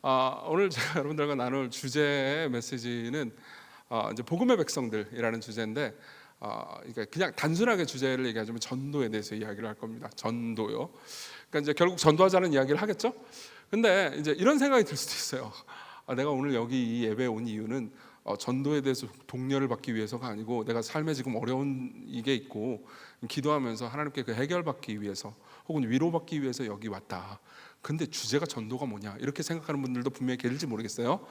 오늘 제가 여러분들과 나눌 주제의 메시지는 이제 복음의 백성들이라는 주제인데, 그러니까 그냥 단순하게 주제를 얘기하자면 전도에 대해서 이야기를 할 겁니다. 전도요. 그러니까 이제 결국 전도하자는 이야기를 하겠죠. 근데 이제 이런 생각이 들 수도 있어요. 내가 오늘 여기 이 예배에 온 이유는 전도에 대해서 독려를 받기 위해서가 아니고, 내가 삶에 지금 어려운 이게 있고 기도하면서 하나님께 그 해결받기 위해서 혹은 위로받기 위해서 여기 왔다. 근데 주제가 전도가 뭐냐, 이렇게 생각하는 분들도 분명히 계실지 모르겠어요.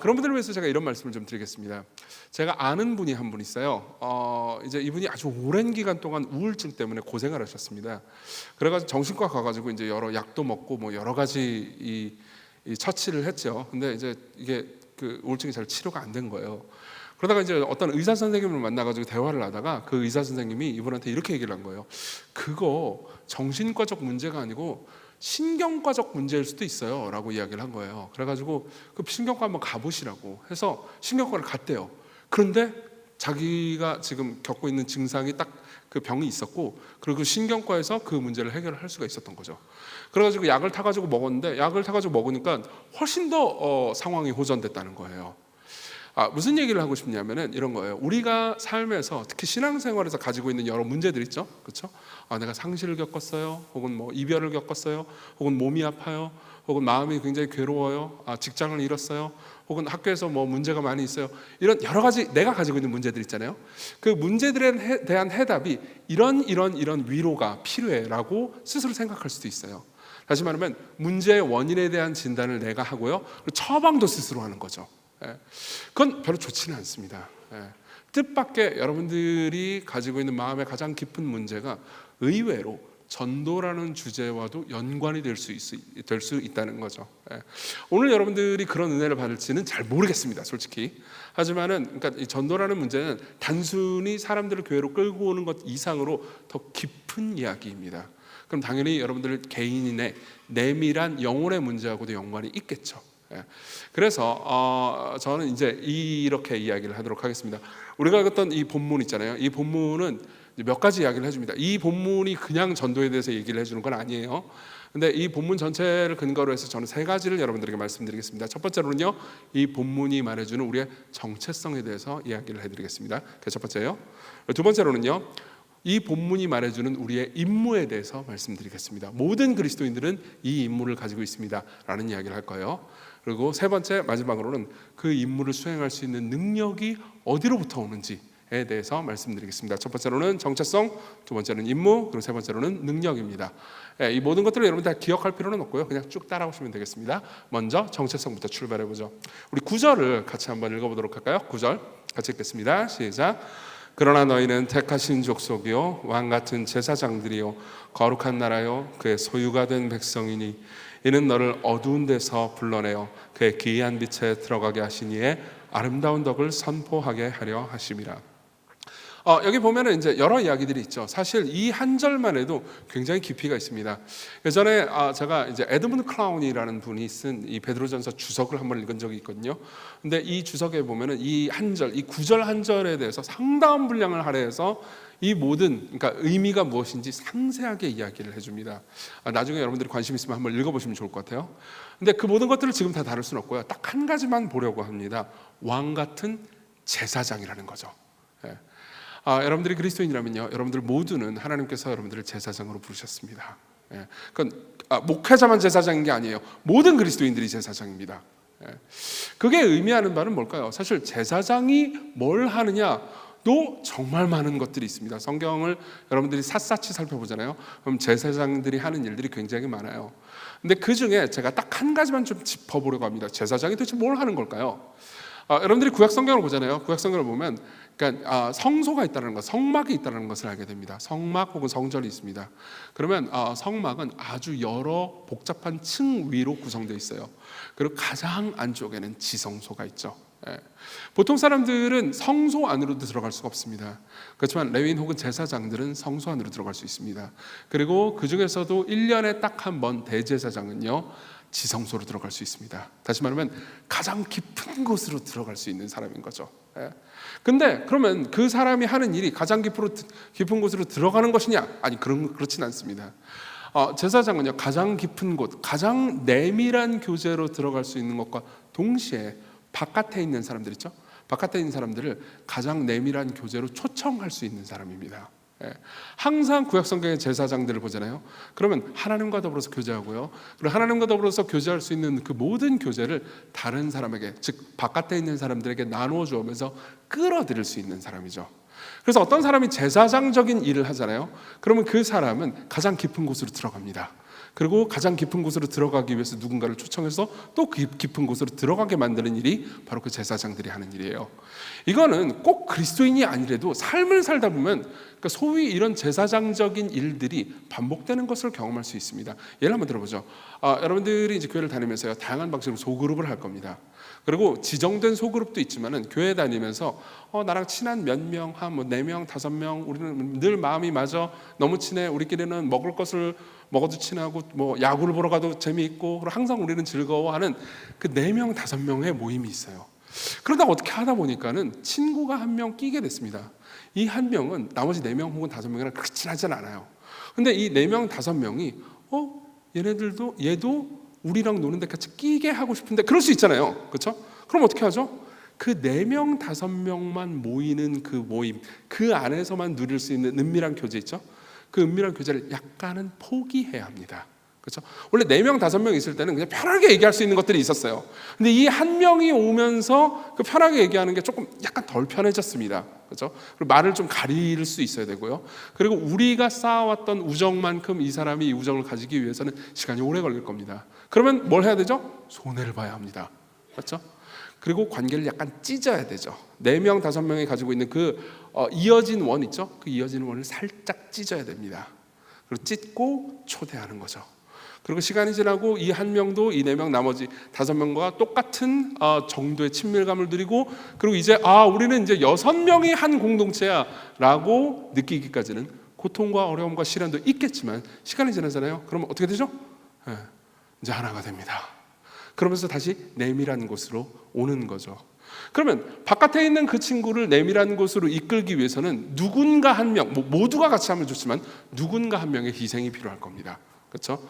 그런 분들을 위해서 제가 이런 말씀을 좀 드리겠습니다. 제가 아는 분이 한 분 있어요. 이제 이분이 아주 오랜 기간 동안 우울증 때문에 고생을 하셨습니다. 그래가지고 정신과 가가지고 이제 여러 약도 먹고 뭐 여러 가지 이 처치를 했죠. 근데 이제 이게 그 우울증이 잘 치료가 안 된 거예요. 그러다가 이제 어떤 의사 선생님을 만나가지고 대화를 하다가 그 의사 선생님이 이분한테 이렇게 얘기를 한 거예요. 그거 정신과적 문제가 아니고 신경과적 문제일 수도 있어요 라고 이야기를 한 거예요. 그래가지고 그 신경과 한번 가보시라고 해서 신경과를 갔대요. 그런데 자기가 지금 겪고 있는 증상이 딱 그 병이 있었고, 그리고 신경과에서 그 문제를 해결할 수가 있었던 거죠. 그래가지고 약을 타가지고 먹었는데, 약을 타가지고 먹으니까 훨씬 더 상황이 호전됐다는 거예요. 무슨 얘기를 하고 싶냐면은 이런 거예요. 우리가 삶에서 특히 신앙생활에서 가지고 있는 여러 문제들 있죠, 그렇죠? 내가 상실을 겪었어요, 혹은 뭐 이별을 겪었어요, 혹은 몸이 아파요, 혹은 마음이 굉장히 괴로워요, 직장을 잃었어요, 혹은 학교에서 뭐 문제가 많이 있어요. 이런 여러 가지 내가 가지고 있는 문제들 있잖아요. 그 문제들에 대한 해답이 이런 위로가 필요해라고 스스로 생각할 수도 있어요. 다시 말하면 문제의 원인에 대한 진단을 내가 하고요, 그리고 처방도 스스로 하는 거죠. 그건 별로 좋지는 않습니다. 뜻밖의 여러분들이 가지고 있는 마음의 가장 깊은 문제가 의외로 전도라는 주제와도 연관이 될 수 있다는 거죠. 오늘 여러분들이 그런 은혜를 받을지는 잘 모르겠습니다, 솔직히. 하지만은 그러니까 이 전도라는 문제는 단순히 사람들을 교회로 끌고 오는 것 이상으로 더 깊은 이야기입니다. 그럼 당연히 여러분들 개인의 내밀한 영혼의 문제하고도 연관이 있겠죠. 그래서 저는 이제 이렇게 이야기를 하도록 하겠습니다. 우리가 읽었던 이 본문 있잖아요. 이 본문은 몇 가지 이야기를 해줍니다. 이 본문이 그냥 전도에 대해서 얘기를 해주는 건 아니에요. 근데 이 본문 전체를 근거로 해서 저는 세 가지를 여러분들에게 말씀드리겠습니다. 첫 번째로는요, 이 본문이 말해주는 우리의 정체성에 대해서 이야기를 해드리겠습니다. 그게 첫 번째예요. 두 번째로는요, 이 본문이 말해주는 우리의 임무에 대해서 말씀드리겠습니다. 모든 그리스도인들은 이 임무를 가지고 있습니다 라는 이야기를 할 거예요. 그리고 세 번째, 마지막으로는 그 임무를 수행할 수 있는 능력이 어디로부터 오는지에 대해서 말씀드리겠습니다. 첫 번째로는 정체성, 두 번째는 임무, 그리고 세 번째로는 능력입니다. 이 모든 것들을 여러분 다 기억할 필요는 없고요, 그냥 쭉 따라오시면 되겠습니다. 먼저 정체성부터 출발해보죠. 우리 9절을 같이 한번 읽어보도록 할까요? 9절 같이 읽겠습니다. 시작. 그러나 너희는 택하신 족속이요 왕같은 제사장들이요 거룩한 나라요 그의 소유가 된 백성이니 이는 너를 어두운 데서 불러내어 그의 기이한 빛에 들어가게 하신 이의 아름다운 덕을 선포하게 하려 하심이라. 여기 보면은 이제 여러 이야기들이 있죠. 사실 이 한 절만 해도 굉장히 깊이가 있습니다. 예전에 제가 이제 에드문드 클라운이라는 분이 쓴 이 베드로전서 주석을 한번 읽은 적이 있거든요. 근데 이 주석에 보면은 이 한 절, 이 9절 한 절에 대해서 상당한 분량을 할애해서 이 모든, 그러니까 의미가 무엇인지 상세하게 이야기를 해줍니다. 나중에 여러분들이 관심 있으면 한번 읽어보시면 좋을 것 같아요. 근데 그 모든 것들을 지금 다 다룰 수는 없고요, 딱 한 가지만 보려고 합니다. 왕 같은 제사장이라는 거죠. 여러분들이 그리스도인이라면요, 여러분들 모두는 하나님께서 여러분들을 제사장으로 부르셨습니다. 그건 목회자만 제사장인 게 아니에요. 모든 그리스도인들이 제사장입니다. 그게 의미하는 바는 뭘까요? 사실 제사장이 뭘 하느냐도 정말 많은 것들이 있습니다. 성경을 여러분들이 샅샅이 살펴보잖아요. 그럼 제사장들이 하는 일들이 굉장히 많아요. 근데 그 중에 제가 딱 한 가지만 좀 짚어보려고 합니다. 제사장이 도대체 뭘 하는 걸까요? 여러분들이 구약 성경을 보잖아요. 구약 성경을 보면 그러니까 성소가 있다는 것, 성막이 있다는 것을 알게 됩니다. 성막 혹은 성전이 있습니다. 그러면 성막은 아주 여러 복잡한 층 위로 구성되어 있어요. 그리고 가장 안쪽에는 지성소가 있죠. 보통 사람들은 성소 안으로도 들어갈 수가 없습니다. 그렇지만 레위인 혹은 제사장들은 성소 안으로 들어갈 수 있습니다. 그리고 그 중에서도 1년에 딱 한 번 대제사장은요, 지성소로 들어갈 수 있습니다. 다시 말하면 가장 깊은 곳으로 들어갈 수 있는 사람인 거죠. 근데 그러면 그 사람이 하는 일이 가장 깊은 곳으로 들어가는 것이냐? 아니, 그렇진 않습니다. 제사장은요, 가장 깊은 곳, 가장 내밀한 교제로 들어갈 수 있는 것과 동시에 바깥에 있는 사람들 있죠? 바깥에 있는 사람들을 가장 내밀한 교제로 초청할 수 있는 사람입니다. 항상 구약성경의 제사장들을 보잖아요. 그러면 하나님과 더불어서 교제하고요, 그리고 하나님과 더불어서 교제할 수 있는 그 모든 교제를 다른 사람에게, 즉 바깥에 있는 사람들에게 나누어 주면서 끌어들일 수 있는 사람이죠. 그래서 어떤 사람이 제사장적인 일을 하잖아요. 그러면 그 사람은 가장 깊은 곳으로 들어갑니다. 그리고 가장 깊은 곳으로 들어가기 위해서 누군가를 초청해서 또 깊은 곳으로 들어가게 만드는 일이 바로 그 제사장들이 하는 일이에요. 이거는 꼭 그리스도인이 아니래도 삶을 살다 보면, 그러니까 소위 이런 제사장적인 일들이 반복되는 것을 경험할 수 있습니다. 예를 한번 들어보죠. 여러분들이 이제 교회를 다니면서요, 다양한 방식으로 소그룹을 할 겁니다. 그리고 지정된 소그룹도 있지만은 교회 다니면서 나랑 친한 몇 명, 한 뭐 4명, 5명, 우리는 늘 마음이 맞아, 너무 친해, 우리끼리는 먹을 것을 먹어도 친하고, 뭐 야구를 보러 가도 재미있고, 항상 우리는 즐거워하는 그 4명, 5명의 모임이 있어요. 그러다 어떻게 하다 보니까는 친구가 한 명 끼게 됐습니다. 이 한 명은 나머지 4명 혹은 5명이랑 그렇게 친하진 않아요. 근데 이 4명, 5명이 얘도 우리랑 노는데 같이 끼게 하고 싶은데, 그럴 수 있잖아요. 그렇죠? 그럼 어떻게 하죠? 그 4명, 5명만 모이는 그 모임, 그 안에서만 누릴 수 있는 은밀한 교제 있죠? 그 은밀한 교제를 약간은 포기해야 합니다. 그렇죠? 원래 4명, 5명 있을 때는 그냥 편하게 얘기할 수 있는 것들이 있었어요. 근데 이 한 명이 오면서 그 편하게 얘기하는 게 조금 약간 덜 편해졌습니다. 그렇죠? 그리고 말을 좀 가릴 수 있어야 되고요. 그리고 우리가 쌓아왔던 우정만큼 이 사람이 이 우정을 가지기 위해서는 시간이 오래 걸릴 겁니다. 그러면 뭘 해야 되죠? 손해를 봐야 합니다. 그렇죠? 그리고 관계를 약간 찢어야 되죠. 4명, 5명이 가지고 있는 그 이어진 원 있죠? 그 이어진 원을 살짝 찢어야 됩니다. 그리고 찢고 초대하는 거죠. 그리고 시간이 지나고 이 한 명도 이 4명, 나머지 5명과 똑같은 정도의 친밀감을 누리고, 그리고 이제 우리는 이제 6명이 한 공동체야 라고 느끼기까지는 고통과 어려움과 시련도 있겠지만, 시간이 지나잖아요. 그러면 어떻게 되죠? 이제 하나가 됩니다. 그러면서 다시 내밀한 곳으로 오는 거죠. 그러면 바깥에 있는 그 친구를 내밀한 곳으로 이끌기 위해서는 누군가 한 명, 모두가 같이 하면 좋지만 누군가 한 명의 희생이 필요할 겁니다. 그렇죠?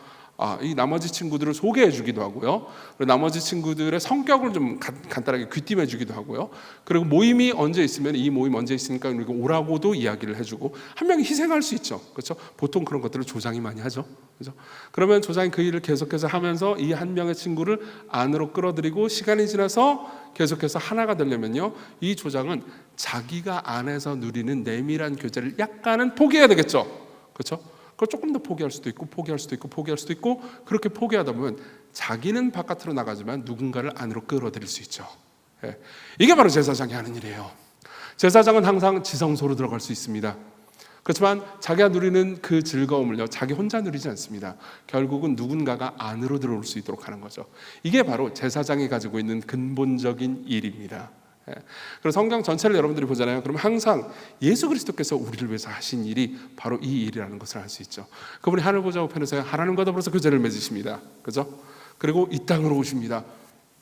이 나머지 친구들을 소개해 주기도 하고요. 그리고 나머지 친구들의 성격을 좀 간단하게 귀띔해 주기도 하고요. 그리고 모임이 언제 있으면 이 모임 언제 있으니까 우리가 오라고도 이야기를 해주고, 한 명이 희생할 수 있죠. 그렇죠? 보통 그런 것들을 조장이 많이 하죠. 그렇죠? 그러면 조장이 그 일을 계속해서 하면서 이 한 명의 친구를 안으로 끌어들이고, 시간이 지나서 계속해서 하나가 되려면요, 이 조장은 자기가 안에서 누리는 내밀한 교제를 약간은 포기해야 되겠죠. 그렇죠? 그걸 조금 더 포기할 수도 있고 포기할 수도 있고 포기할 수도 있고, 그렇게 포기하다 보면 자기는 바깥으로 나가지만 누군가를 안으로 끌어들일 수 있죠. 이게 바로 제사장이 하는 일이에요. 제사장은 항상 지성소로 들어갈 수 있습니다. 그렇지만 자기가 누리는 그 즐거움을요, 자기 혼자 누리지 않습니다. 결국은 누군가가 안으로 들어올 수 있도록 하는 거죠. 이게 바로 제사장이 가지고 있는 근본적인 일입니다. 그래서 성경 전체를 여러분들이 보잖아요. 그러면 항상 예수 그리스도께서 우리를 위해서 하신 일이 바로 이 일이라는 것을 알 수 있죠. 그분이 하늘 보좌 우편에서 하나님과 더불어서 교제를 맺으십니다. 그죠? 그리고 이 땅으로 오십니다.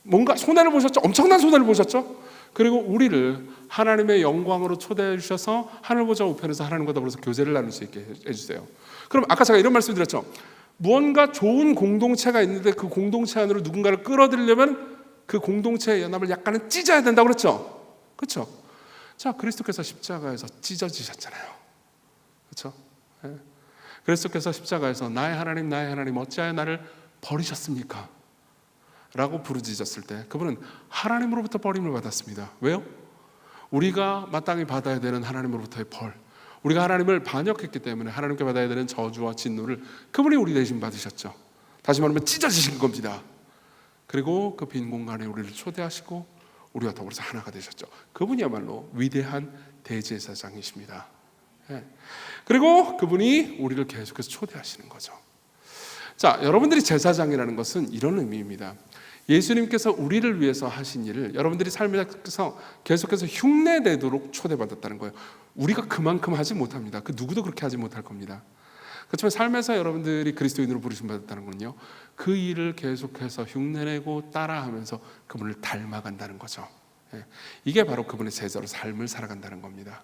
뭔가 손해를 보셨죠? 엄청난 손해를 보셨죠? 그리고 우리를 하나님의 영광으로 초대해 주셔서 하늘 보좌 우편에서 하나님과 더불어서 교제를 나눌 수 있게 해주세요. 그럼 아까 제가 이런 말씀 드렸죠. 무언가 좋은 공동체가 있는데 그 공동체 안으로 누군가를 끌어들이려면 그 공동체의 연합을 약간은 찢어야 된다고 그랬죠. 그렇죠? 자, 그리스도께서 십자가에서 찢어지셨잖아요. 그렇죠? 그리스도께서 십자가에서 나의 하나님 어찌하여 나를 버리셨습니까? 라고 부르짖었을 때 그분은 하나님으로부터 버림을 받았습니다. 왜요? 우리가 마땅히 받아야 되는 하나님으로부터의 벌, 우리가 하나님을 반역했기 때문에 하나님께 받아야 되는 저주와 진노를 그분이 우리 대신 받으셨죠. 다시 말하면 찢어지신 겁니다. 그리고 그 빈 공간에 우리를 초대하시고 우리와 더불어서 하나가 되셨죠. 그분이야말로 위대한 대제사장이십니다. 그리고 그분이 우리를 계속해서 초대하시는 거죠. 자, 여러분들이 제사장이라는 것은 이런 의미입니다. 예수님께서 우리를 위해서 하신 일을 여러분들이 삶에서 계속해서 흉내내도록 초대받았다는 거예요. 우리가 그만큼 하지 못합니다. 그 누구도 그렇게 하지 못할 겁니다. 그렇지만 삶에서 여러분들이 그리스도인으로 부르심 받았다는 건요, 그 일을 계속해서 흉내내고 따라하면서 그분을 닮아간다는 거죠. 이게 바로 그분의 제자로 삶을 살아간다는 겁니다.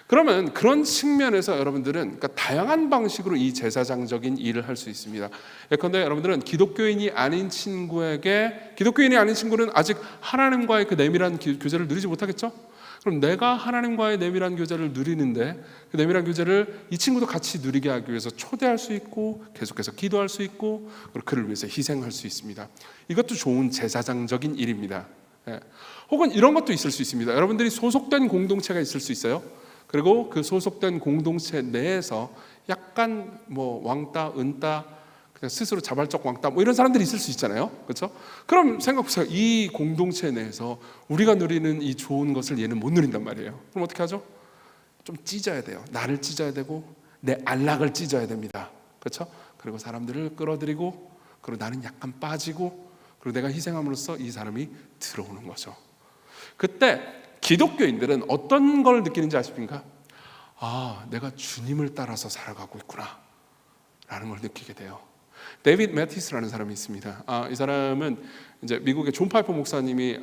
그러면 그런 측면에서 여러분들은 그러니까 다양한 방식으로 이 제사장적인 일을 할 수 있습니다. 예컨대 여러분들은 기독교인이 아닌 친구는 아직 하나님과의 그 내밀한 교제를 누리지 못하겠죠? 그럼 내가 하나님과의 내밀한 교제를 누리는데 그 내밀한 교제를 이 친구도 같이 누리게 하기 위해서 초대할 수 있고 계속해서 기도할 수 있고 그리고 그를 위해서 희생할 수 있습니다. 이것도 좋은 제사장적인 일입니다. 혹은 이런 것도 있을 수 있습니다. 여러분들이 소속된 공동체가 있을 수 있어요. 그리고 그 소속된 공동체 내에서 약간 왕따, 은따, 그냥 스스로 자발적 왕따 이런 사람들이 있을 수 있잖아요. 그렇죠? 그럼 생각해보세요. 이 공동체 내에서 우리가 누리는 이 좋은 것을 얘는 못 누린단 말이에요. 그럼 어떻게 하죠? 좀 찢어야 돼요. 나를 찢어야 되고 내 안락을 찢어야 됩니다. 그렇죠? 그리고 사람들을 끌어들이고 그리고 나는 약간 빠지고 그리고 내가 희생함으로써 이 사람이 들어오는 거죠. 그때 기독교인들은 어떤 걸 느끼는지 아십니까? 내가 주님을 따라서 살아가고 있구나 라는 걸 느끼게 돼요. 데이빗 매티스라는 사람이 있습니다. 이 사람은 이제 미국의 존 파이퍼 목사님이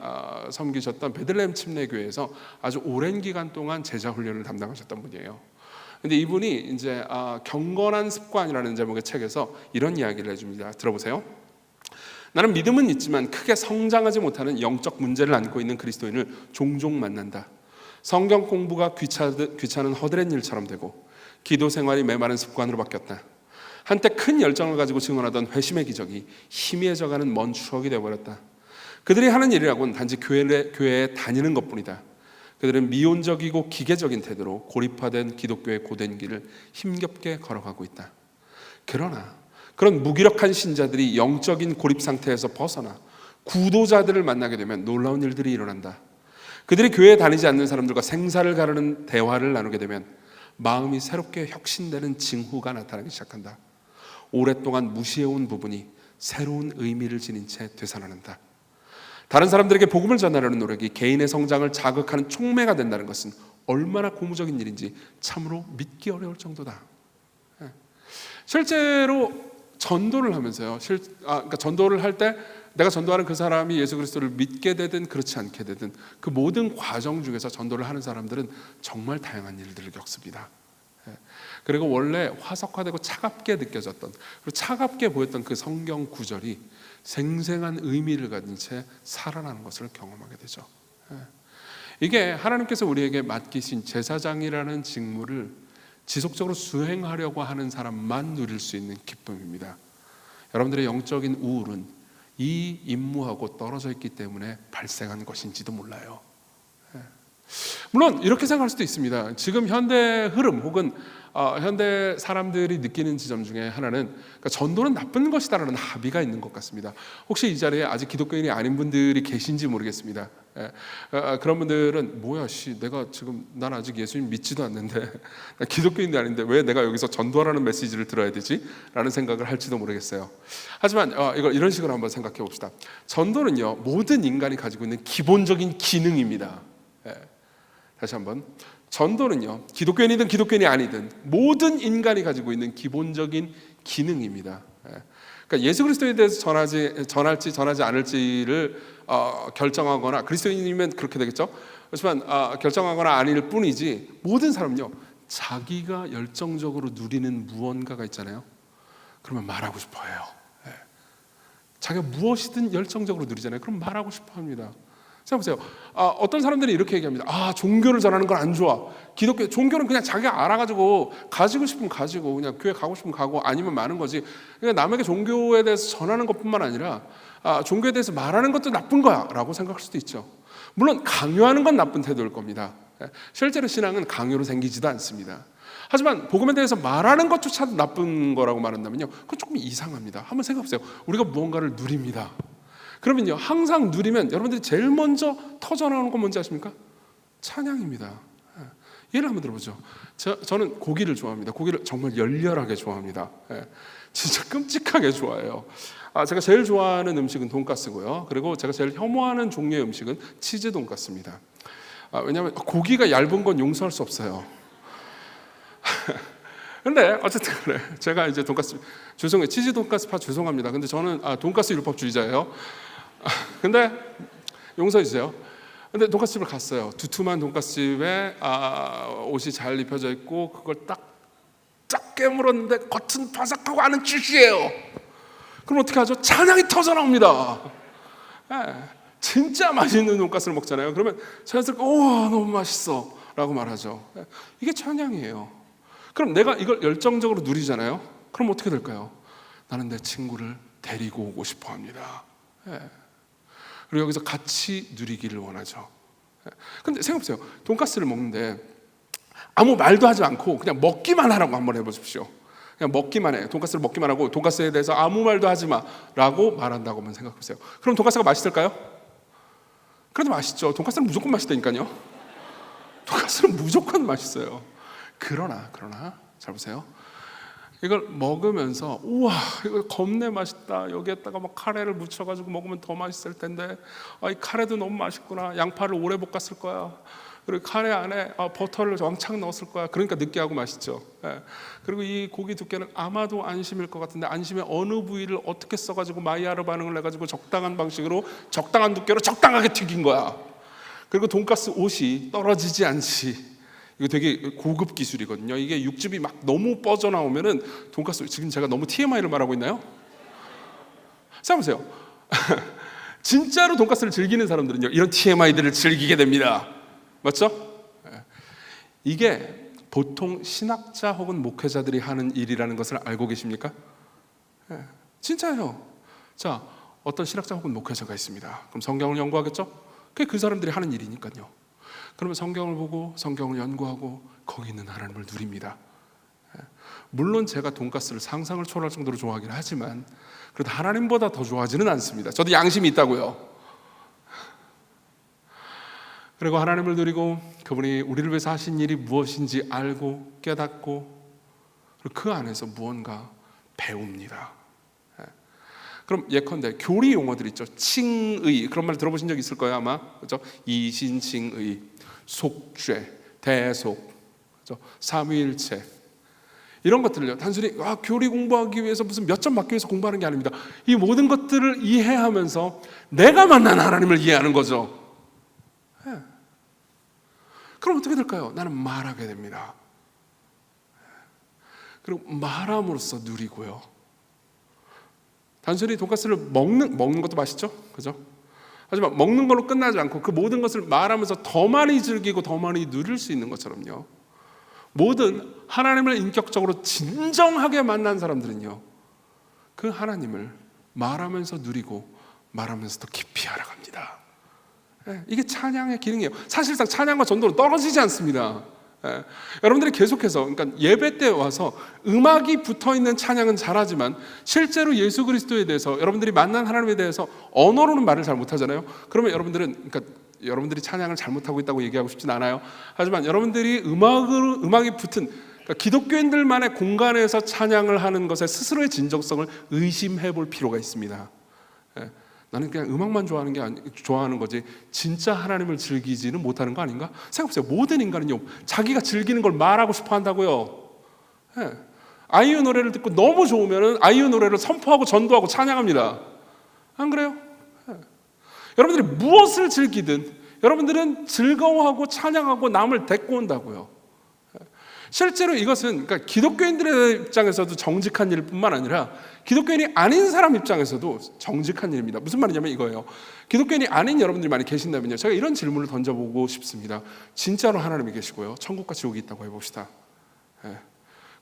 섬기셨던 베들레헴 침례교회에서 아주 오랜 기간 동안 제자 훈련을 담당하셨던 분이에요. 근데 이분이 이제 경건한 습관이라는 제목의 책에서 이런 이야기를 해줍니다. 들어보세요. 나는 믿음은 있지만 크게 성장하지 못하는 영적 문제를 안고 있는 그리스도인을 종종 만난다. 성경 공부가 귀찮은 허드렛 일처럼 되고 기도 생활이 메마른 습관으로 바뀌었다. 한때 큰 열정을 가지고 증언하던 회심의 기적이 희미해져가는 먼 추억이 되어버렸다. 그들이 하는 일이라고는 단지 교회에 다니는 것뿐이다. 그들은 미온적이고 기계적인 태도로 고립화된 기독교의 고된 길을 힘겹게 걸어가고 있다. 그러나 그런 무기력한 신자들이 영적인 고립 상태에서 벗어나 구도자들을 만나게 되면 놀라운 일들이 일어난다. 그들이 교회에 다니지 않는 사람들과 생사를 가르는 대화를 나누게 되면 마음이 새롭게 혁신되는 징후가 나타나기 시작한다. 오랫동안 무시해온 부분이 새로운 의미를 지닌 채 되살아난다. 다른 사람들에게 복음을 전하려는 노력이 개인의 성장을 자극하는 촉매가 된다는 것은 얼마나 고무적인 일인지 참으로 믿기 어려울 정도다. 실제로 전도를 하면서요. 그러니까 전도를 할 때 내가 전도하는 그 사람이 예수 그리스도를 믿게 되든 그렇지 않게 되든 그 모든 과정 중에서 전도를 하는 사람들은 정말 다양한 일들을 겪습니다. 그리고 원래 화석화되고 차갑게 느껴졌던 그리고 차갑게 보였던 그 성경 구절이 생생한 의미를 가진 채 살아나는 것을 경험하게 되죠. 이게 하나님께서 우리에게 맡기신 제사장이라는 직무를 지속적으로 수행하려고 하는 사람만 누릴 수 있는 기쁨입니다. 여러분들의 영적인 우울은 이 임무하고 떨어져 있기 때문에 발생한 것인지도 몰라요. 물론 이렇게 생각할 수도 있습니다. 지금 현대 흐름 혹은 현대 사람들이 느끼는 지점 중에 하나는 그러니까 전도는 나쁜 것이다라는 합의가 있는 것 같습니다. 혹시 이 자리에 아직 기독교인이 아닌 분들이 계신지 모르겠습니다. 그런 분들은 내가 지금 난 아직 예수님 믿지도 않는데 나 기독교인도 아닌데 왜 내가 여기서 전도하라는 메시지를 들어야 되지? 라는 생각을 할지도 모르겠어요. 하지만 이걸 이런 식으로 한번 생각해 봅시다. 전도는요 모든 인간이 가지고 있는 기본적인 기능입니다. 다시 한번 전도는요 기독교인이든 기독교인이 아니든 모든 인간이 가지고 있는 기본적인 기능입니다. 그러니까 예수 그리스도에 대해서 전할지 전하지 않을지를 결정하거나 그리스도인이면 그렇게 되겠죠. 그렇지만 결정하거나 아닐 뿐이지 모든 사람은요 자기가 열정적으로 누리는 무언가가 있잖아요. 그러면 말하고 싶어해요. 자기가 무엇이든 열정적으로 누리잖아요. 그럼 말하고 싶어합니다. 생각해보세요. 어떤 사람들이 이렇게 얘기합니다. 종교를 전하는 건 안 좋아. 기독교 종교는 그냥 자기가 알아가지고 가지고 싶으면 가지고 그냥 교회 가고 싶으면 가고 아니면 마는 거지. 그러니까 남에게 종교에 대해서 전하는 것뿐만 아니라 종교에 대해서 말하는 것도 나쁜 거야라고 생각할 수도 있죠. 물론 강요하는 건 나쁜 태도일 겁니다. 실제로 신앙은 강요로 생기지도 않습니다. 하지만 복음에 대해서 말하는 것조차도 나쁜 거라고 말한다면요, 그건 조금 이상합니다. 한번 생각해보세요. 우리가 무언가를 누립니다. 그러면요 항상 누리면 여러분들이 제일 먼저 터져나오는 건 뭔지 아십니까? 찬양입니다. 예를 한번 들어보죠. 저는 고기를 좋아합니다. 고기를 정말 열렬하게 좋아합니다. 진짜 끔찍하게 좋아해요. 제가 제일 좋아하는 음식은 돈가스고요. 그리고 제가 제일 혐오하는 종류의 음식은 치즈 돈가스입니다. 왜냐하면 고기가 얇은 건 용서할 수 없어요. 근데 어쨌든 그래. 제가 이제 돈가스 죄송해요. 치즈 돈가스파 죄송합니다. 근데 저는 돈가스 율법주의자예요. 근데 용서해 주세요. 근데 돈가스집을 갔어요. 두툼한 돈가스집에 옷이 잘 입혀져 있고 그걸 딱 깨물었는데 겉은 바삭하고 안은 주시예요. 그럼 어떻게 하죠? 찬양이 터져 나옵니다. 진짜 맛있는 돈가스를 먹잖아요. 그러면 자연스럽게 우와 너무 맛있어 라고 말하죠. 이게 찬양이에요. 그럼 내가 이걸 열정적으로 누리잖아요. 그럼 어떻게 될까요? 나는 내 친구를 데리고 오고 싶어 합니다. 그리고 여기서 같이 누리기를 원하죠. 근데 생각해보세요. 돈가스를 먹는데 아무 말도 하지 않고 그냥 먹기만 하라고 한번 해보십시오. 그냥 먹기만 해. 돈가스를 먹기만 하고 돈가스에 대해서 아무 말도 하지 마라고 말한다고 한번 생각해보세요. 그럼 돈가스가 맛있을까요? 그래도 맛있죠. 돈가스는 무조건 맛있다니까요. 돈가스는 무조건 맛있어요. 그러나 잘 보세요. 이걸 먹으면서 우와 이거 겁내 맛있다. 여기에다가 막 카레를 묻혀가지고 먹으면 더 맛있을 텐데 이 카레도 너무 맛있구나. 양파를 오래 볶았을 거야. 그리고 카레 안에 버터를 왕창 넣었을 거야. 그러니까 느끼하고 맛있죠. 그리고 이 고기 두께는 아마도 안심일 것 같은데 안심의 어느 부위를 어떻게 써가지고 마이야르 반응을 해가지고 적당한 방식으로 적당한 두께로 적당하게 튀긴 거야. 그리고 돈가스 옷이 떨어지지 않지. 이거 되게 고급 기술이거든요. 이게 육즙이 막 너무 뻗어나오면은 돈가스, 지금 제가 너무 TMI를 말하고 있나요? 생각해보세요. 진짜로 돈가스를 즐기는 사람들은요 이런 TMI들을 즐기게 됩니다. 맞죠? 이게 보통 신학자 혹은 목회자들이 하는 일이라는 것을 알고 계십니까? 진짜예요. 자, 어떤 신학자 혹은 목회자가 있습니다. 그럼 성경을 연구하겠죠? 그게 그 사람들이 하는 일이니까요. 그러면 성경을 보고 성경을 연구하고 거기 있는 하나님을 누립니다. 물론 제가 돈가스를 상상을 초월할 정도로 좋아하긴 하지만 그래도 하나님보다 더 좋아하지는 않습니다. 저도 양심이 있다고요. 그리고 하나님을 누리고 그분이 우리를 위해서 하신 일이 무엇인지 알고 깨닫고 그리고 그 안에서 무언가 배웁니다. 그럼 예컨대 교리 용어들 있죠. 칭의, 그런 말 들어보신 적 있을 거예요 아마. 그렇죠? 이신칭의, 속죄, 대속, 그렇죠? 삼위일체 이런 것들을요 단순히 교리 공부하기 위해서 무슨 몇 점 맞기 위해서 공부하는 게 아닙니다. 이 모든 것들을 이해하면서 내가 만난 하나님을 이해하는 거죠. 그럼 어떻게 될까요? 나는 말하게 됩니다. 그리고 말함으로써 누리고요. 단순히 돈가스를 먹는 것도 맛있죠, 그죠? 하지만 먹는 걸로 끝나지 않고 그 모든 것을 말하면서 더 많이 즐기고 더 많이 누릴 수 있는 것처럼요. 모든 하나님을 인격적으로 진정하게 만난 사람들은요, 그 하나님을 말하면서 누리고 말하면서 더 깊이 알아갑니다. 이게 찬양의 기능이에요. 사실상 찬양과 전도는 떨어지지 않습니다. 여러분들이 계속해서 그러니까 예배 때 와서 음악이 붙어있는 찬양은 잘하지만 실제로 예수 그리스도에 대해서 여러분들이 만난 하나님에 대해서 언어로는 말을 잘 못하잖아요. 그러면 여러분들이 찬양을 잘못하고 있다고 얘기하고 싶진 않아요. 하지만 여러분들이 음악이 붙은 그러니까 기독교인들만의 공간에서 찬양을 하는 것에 스스로의 진정성을 의심해 볼 필요가 있습니다. 나는 그냥 음악만 좋아하는 거지 진짜 하나님을 즐기지는 못하는 거 아닌가? 생각해보세요. 모든 인간은요 자기가 즐기는 걸 말하고 싶어 한다고요. 아이유 노래를 듣고 너무 좋으면 아이유 노래를 선포하고 전도하고 찬양합니다. 안 그래요? 여러분들이 무엇을 즐기든 여러분들은 즐거워하고 찬양하고 남을 데리고 온다고요. 실제로 이것은 그러니까 기독교인들의 입장에서도 정직한 일뿐만 아니라 기독교인이 아닌 사람 입장에서도 정직한 일입니다. 무슨 말이냐면 이거예요. 기독교인이 아닌 여러분들이 많이 계신다면요, 제가 이런 질문을 던져보고 싶습니다. 진짜로 하나님이 계시고요, 천국과 지옥이 있다고 해봅시다.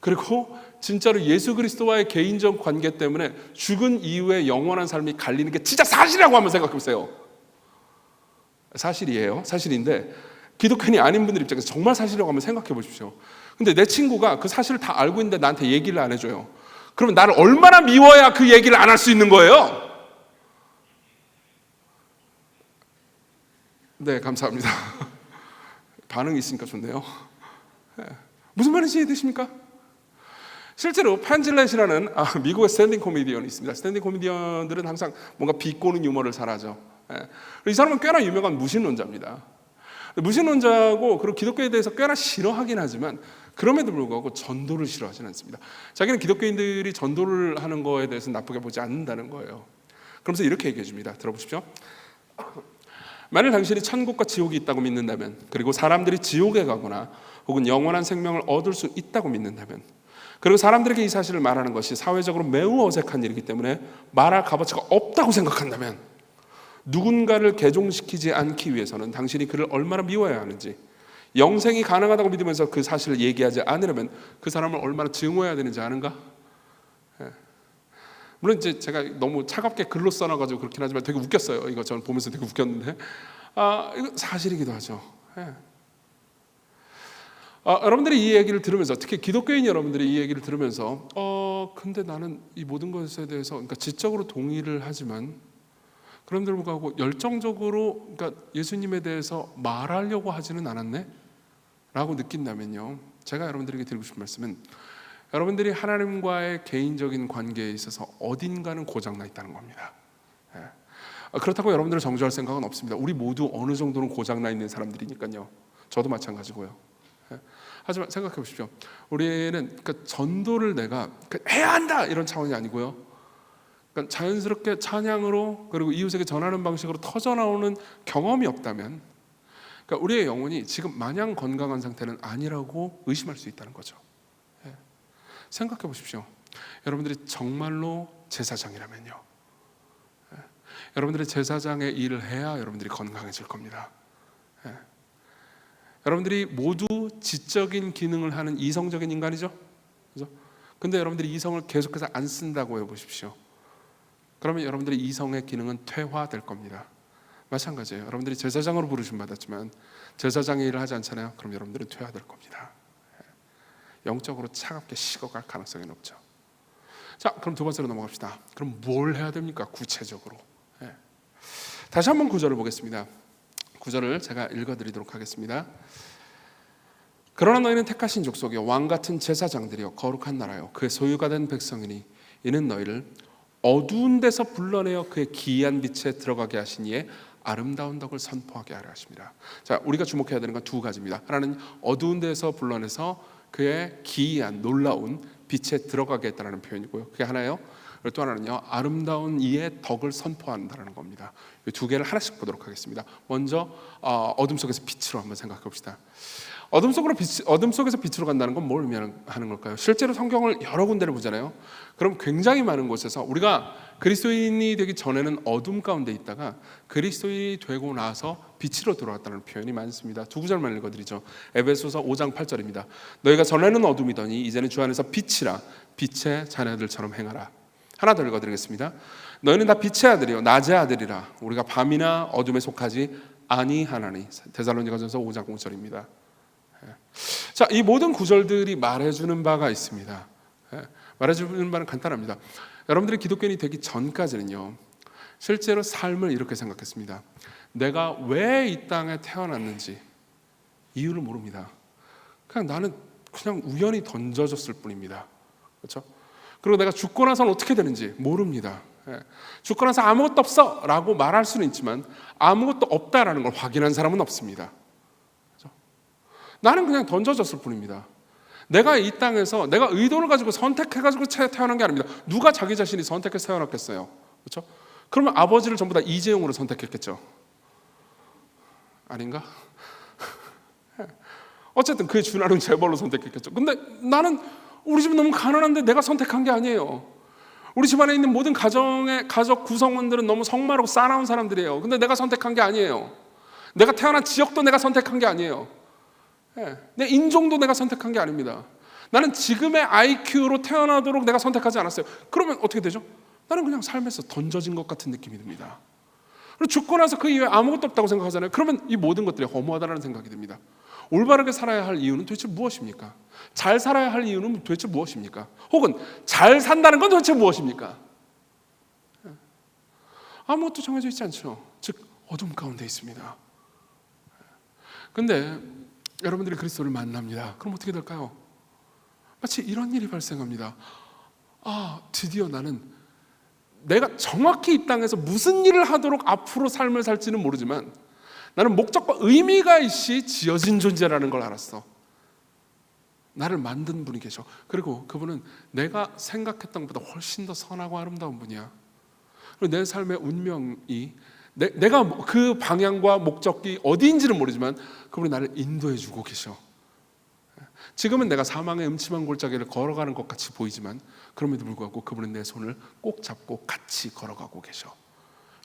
그리고 진짜로 예수 그리스도와의 개인적 관계 때문에 죽은 이후에 영원한 삶이 갈리는 게 진짜 사실이라고 한번 생각해보세요. 사실이에요. 사실인데 기독교인이 아닌 분들 입장에서 정말 사실이라고 한번 생각해 보십시오. 근데 내 친구가 그 사실을 다 알고 있는데 나한테 얘기를 안 해줘요. 그러면 나를 얼마나 미워야 그 얘기를 안 할 수 있는 거예요? 네, 감사합니다. 반응이 있으니까 좋네요. 무슨 말인지 이해되십니까? 실제로 펜질렛이라는 미국의 스탠딩 코미디언이 있습니다. 스탠딩 코미디언들은 항상 뭔가 비꼬는 유머를 잘하죠. 이 사람은 꽤나 유명한 무신론자입니다. 무신론자고 그리고 기독교에 대해서 꽤나 싫어하긴 하지만 그럼에도 불구하고 전도를 싫어하지는 않습니다. 자기는 기독교인들이 전도를 하는 거에 대해서 나쁘게 보지 않는다는 거예요. 그러면서 이렇게 얘기해 줍니다. 들어보십시오. 만일 당신이 천국과 지옥이 있다고 믿는다면, 그리고 사람들이 지옥에 가거나 혹은 영원한 생명을 얻을 수 있다고 믿는다면, 그리고 사람들에게 이 사실을 말하는 것이 사회적으로 매우 어색한 일이기 때문에 말할 값어치가 없다고 생각한다면, 누군가를 개종시키지 않기 위해서는 당신이 그를 얼마나 미워해야 하는지, 영생이 가능하다고 믿으면서 그 사실을 얘기하지 않으려면 그 사람을 얼마나 증오해야 되는지 아는가? 물론 이제 제가 너무 차갑게 글로 써놔가지고 그렇긴 하지만 되게 웃겼어요. 이거 저는 보면서 되게 웃겼는데, 이거 사실이기도 하죠. 여러분들이 이 얘기를 들으면서, 특히 기독교인 여러분들이 이 얘기를 들으면서, 근데 나는 이 모든 것에 대해서, 그러니까 지적으로 동의를 하지만, 그런데도 불구하고 열정적으로, 그러니까 예수님에 대해서 말하려고 하지는 않았네? 라고 느낀다면요, 제가 여러분들에게 드리고 싶은 말씀은, 여러분들이 하나님과의 개인적인 관계에 있어서 어딘가는 고장나 있다는 겁니다. 그렇다고 여러분들을 정죄할 생각은 없습니다. 우리 모두 어느 정도는 고장나 있는 사람들이니까요. 저도 마찬가지고요. 하지만 생각해 보십시오. 우리는 그러니까 전도를 내가 해야 한다 이런 차원이 아니고요. 그러니까 자연스럽게 찬양으로 그리고 이웃에게 전하는 방식으로 터져나오는 경험이 없다면, 그러니까 우리의 영혼이 지금 마냥 건강한 상태는 아니라고 의심할 수 있다는 거죠. 생각해 보십시오. 여러분들이 정말로 제사장이라면요, 여러분들이 제사장의 일을 해야 여러분들이 건강해질 겁니다. 여러분들이 모두 지적인 기능을 하는 이성적인 인간이죠, 그죠? 근데 여러분들이 이성을 계속해서 안 쓴다고 해보십시오. 그러면 여러분들의 이성의 기능은 퇴화될 겁니다. 마찬가지예요. 여러분들이 제사장으로 부르심 받았지만 제사장의 일을 하지 않잖아요. 그럼 여러분들은 퇴화될 겁니다. 영적으로 차갑게 식어갈 가능성이 높죠. 자, 그럼 두 번째로 넘어갑시다. 그럼 뭘 해야 됩니까? 구체적으로. 다시 한번 구절을 보겠습니다. 구절을 제가 읽어드리도록 하겠습니다. 그러나 너희는 택하신 족속이요 왕같은 제사장들이요 거룩한 나라요 그의 소유가 된 백성이니 이는 너희를 어두운 데서 불러내어 그의 기이한 빛에 들어가게 하신 이의 아름다운 덕을 선포하게 하려 하십니다. 자, 우리가 주목해야 되는 건 두 가지입니다. 하나는 어두운 데서 불러내서 그의 기이한 놀라운 빛에 들어가게 했다는 표현이고요. 그게 하나예요. 그리고 또 하나는요, 아름다운 이의 덕을 선포한다는 겁니다. 이 두 개를 하나씩 보도록 하겠습니다. 먼저 어둠 속에서 빛으로 한번 생각해 봅시다. 어둠 속에서 빛으로 간다는 건 뭘 의미하는 걸까요? 실제로 성경을 여러 군데를 보잖아요. 그럼 굉장히 많은 곳에서 우리가 그리스도인이 되기 전에는 어둠 가운데 있다가 그리스도인이 되고 나서 빛으로 들어왔다는 표현이 많습니다. 두 구절만 읽어드리죠. 에베소서 5장 8절입니다. 너희가 전에는 어둠이더니 이제는 주 안에서 빛이라 빛의 자녀들처럼 행하라. 하나 더 읽어드리겠습니다. 너희는 다 빛의 아들이요 낮의 아들이라 우리가 밤이나 어둠에 속하지 아니하나니. 데살로니가전서 5장 5절입니다. 자, 이 모든 구절들이 말해주는 바가 있습니다. 말해주는 바는 간단합니다. 여러분들이 기독교인이 되기 전까지는요, 실제로 삶을 이렇게 생각했습니다. 내가 왜 이 땅에 태어났는지 이유를 모릅니다. 그냥 나는 그냥 우연히 던져졌을 뿐입니다. 그렇죠? 그리고 내가 죽고 나서는 어떻게 되는지 모릅니다. 죽고 나서 아무것도 없어 라고 말할 수는 있지만 아무것도 없다라는 걸 확인한 사람은 없습니다. 나는 그냥 던져졌을 뿐입니다. 내가 이 땅에서 내가 의도를 가지고 선택해가지고 태어난 게 아닙니다. 누가 자기 자신이 선택해서 태어났겠어요? 그렇죠? 그러면 아버지를 전부 다 이재용으로 선택했겠죠? 아닌가? 어쨌든 그의 준하는 재벌로 선택했겠죠. 근데 나는 우리 집 너무 가난한데 내가 선택한 게 아니에요. 우리 집안에 있는 모든 가족 구성원들은 너무 성마르고 싸나운 사람들이에요. 근데 내가 선택한 게 아니에요. 내가 태어난 지역도 내가 선택한 게 아니에요. 내 인종도 내가 선택한 게 아닙니다. 나는 지금의 IQ로 태어나도록 내가 선택하지 않았어요. 그러면 어떻게 되죠? 나는 그냥 삶에서 던져진 것 같은 느낌이 듭니다. 그리고 죽고 나서 그 이후에 아무것도 없다고 생각하잖아요. 그러면 이 모든 것들이 허무하다는 생각이 듭니다. 올바르게 살아야 할 이유는 도대체 무엇입니까? 잘 살아야 할 이유는 도대체 무엇입니까? 혹은 잘 산다는 건 도대체 무엇입니까? 아무것도 정해져 있지 않죠. 즉 어둠 가운데 있습니다. 근데 여러분들이 그리스도를 만납니다. 그럼 어떻게 될까요? 마치 이런 일이 발생합니다. 드디어 나는 내가 정확히 이 땅에서 무슨 일을 하도록 앞으로 삶을 살지는 모르지만 나는 목적과 의미가 있이 지어진 존재라는 걸 알았어. 나를 만든 분이 계셔. 그리고 그분은 내가 생각했던 것보다 훨씬 더 선하고 아름다운 분이야. 그리고 내 삶의 운명이 내가 그 방향과 목적이 어디인지는 모르지만 그분이 나를 인도해 주고 계셔. 지금은 내가 사망의 음침한 골짜기를 걸어가는 것 같이 보이지만 그럼에도 불구하고 그분은 내 손을 꼭 잡고 같이 걸어가고 계셔.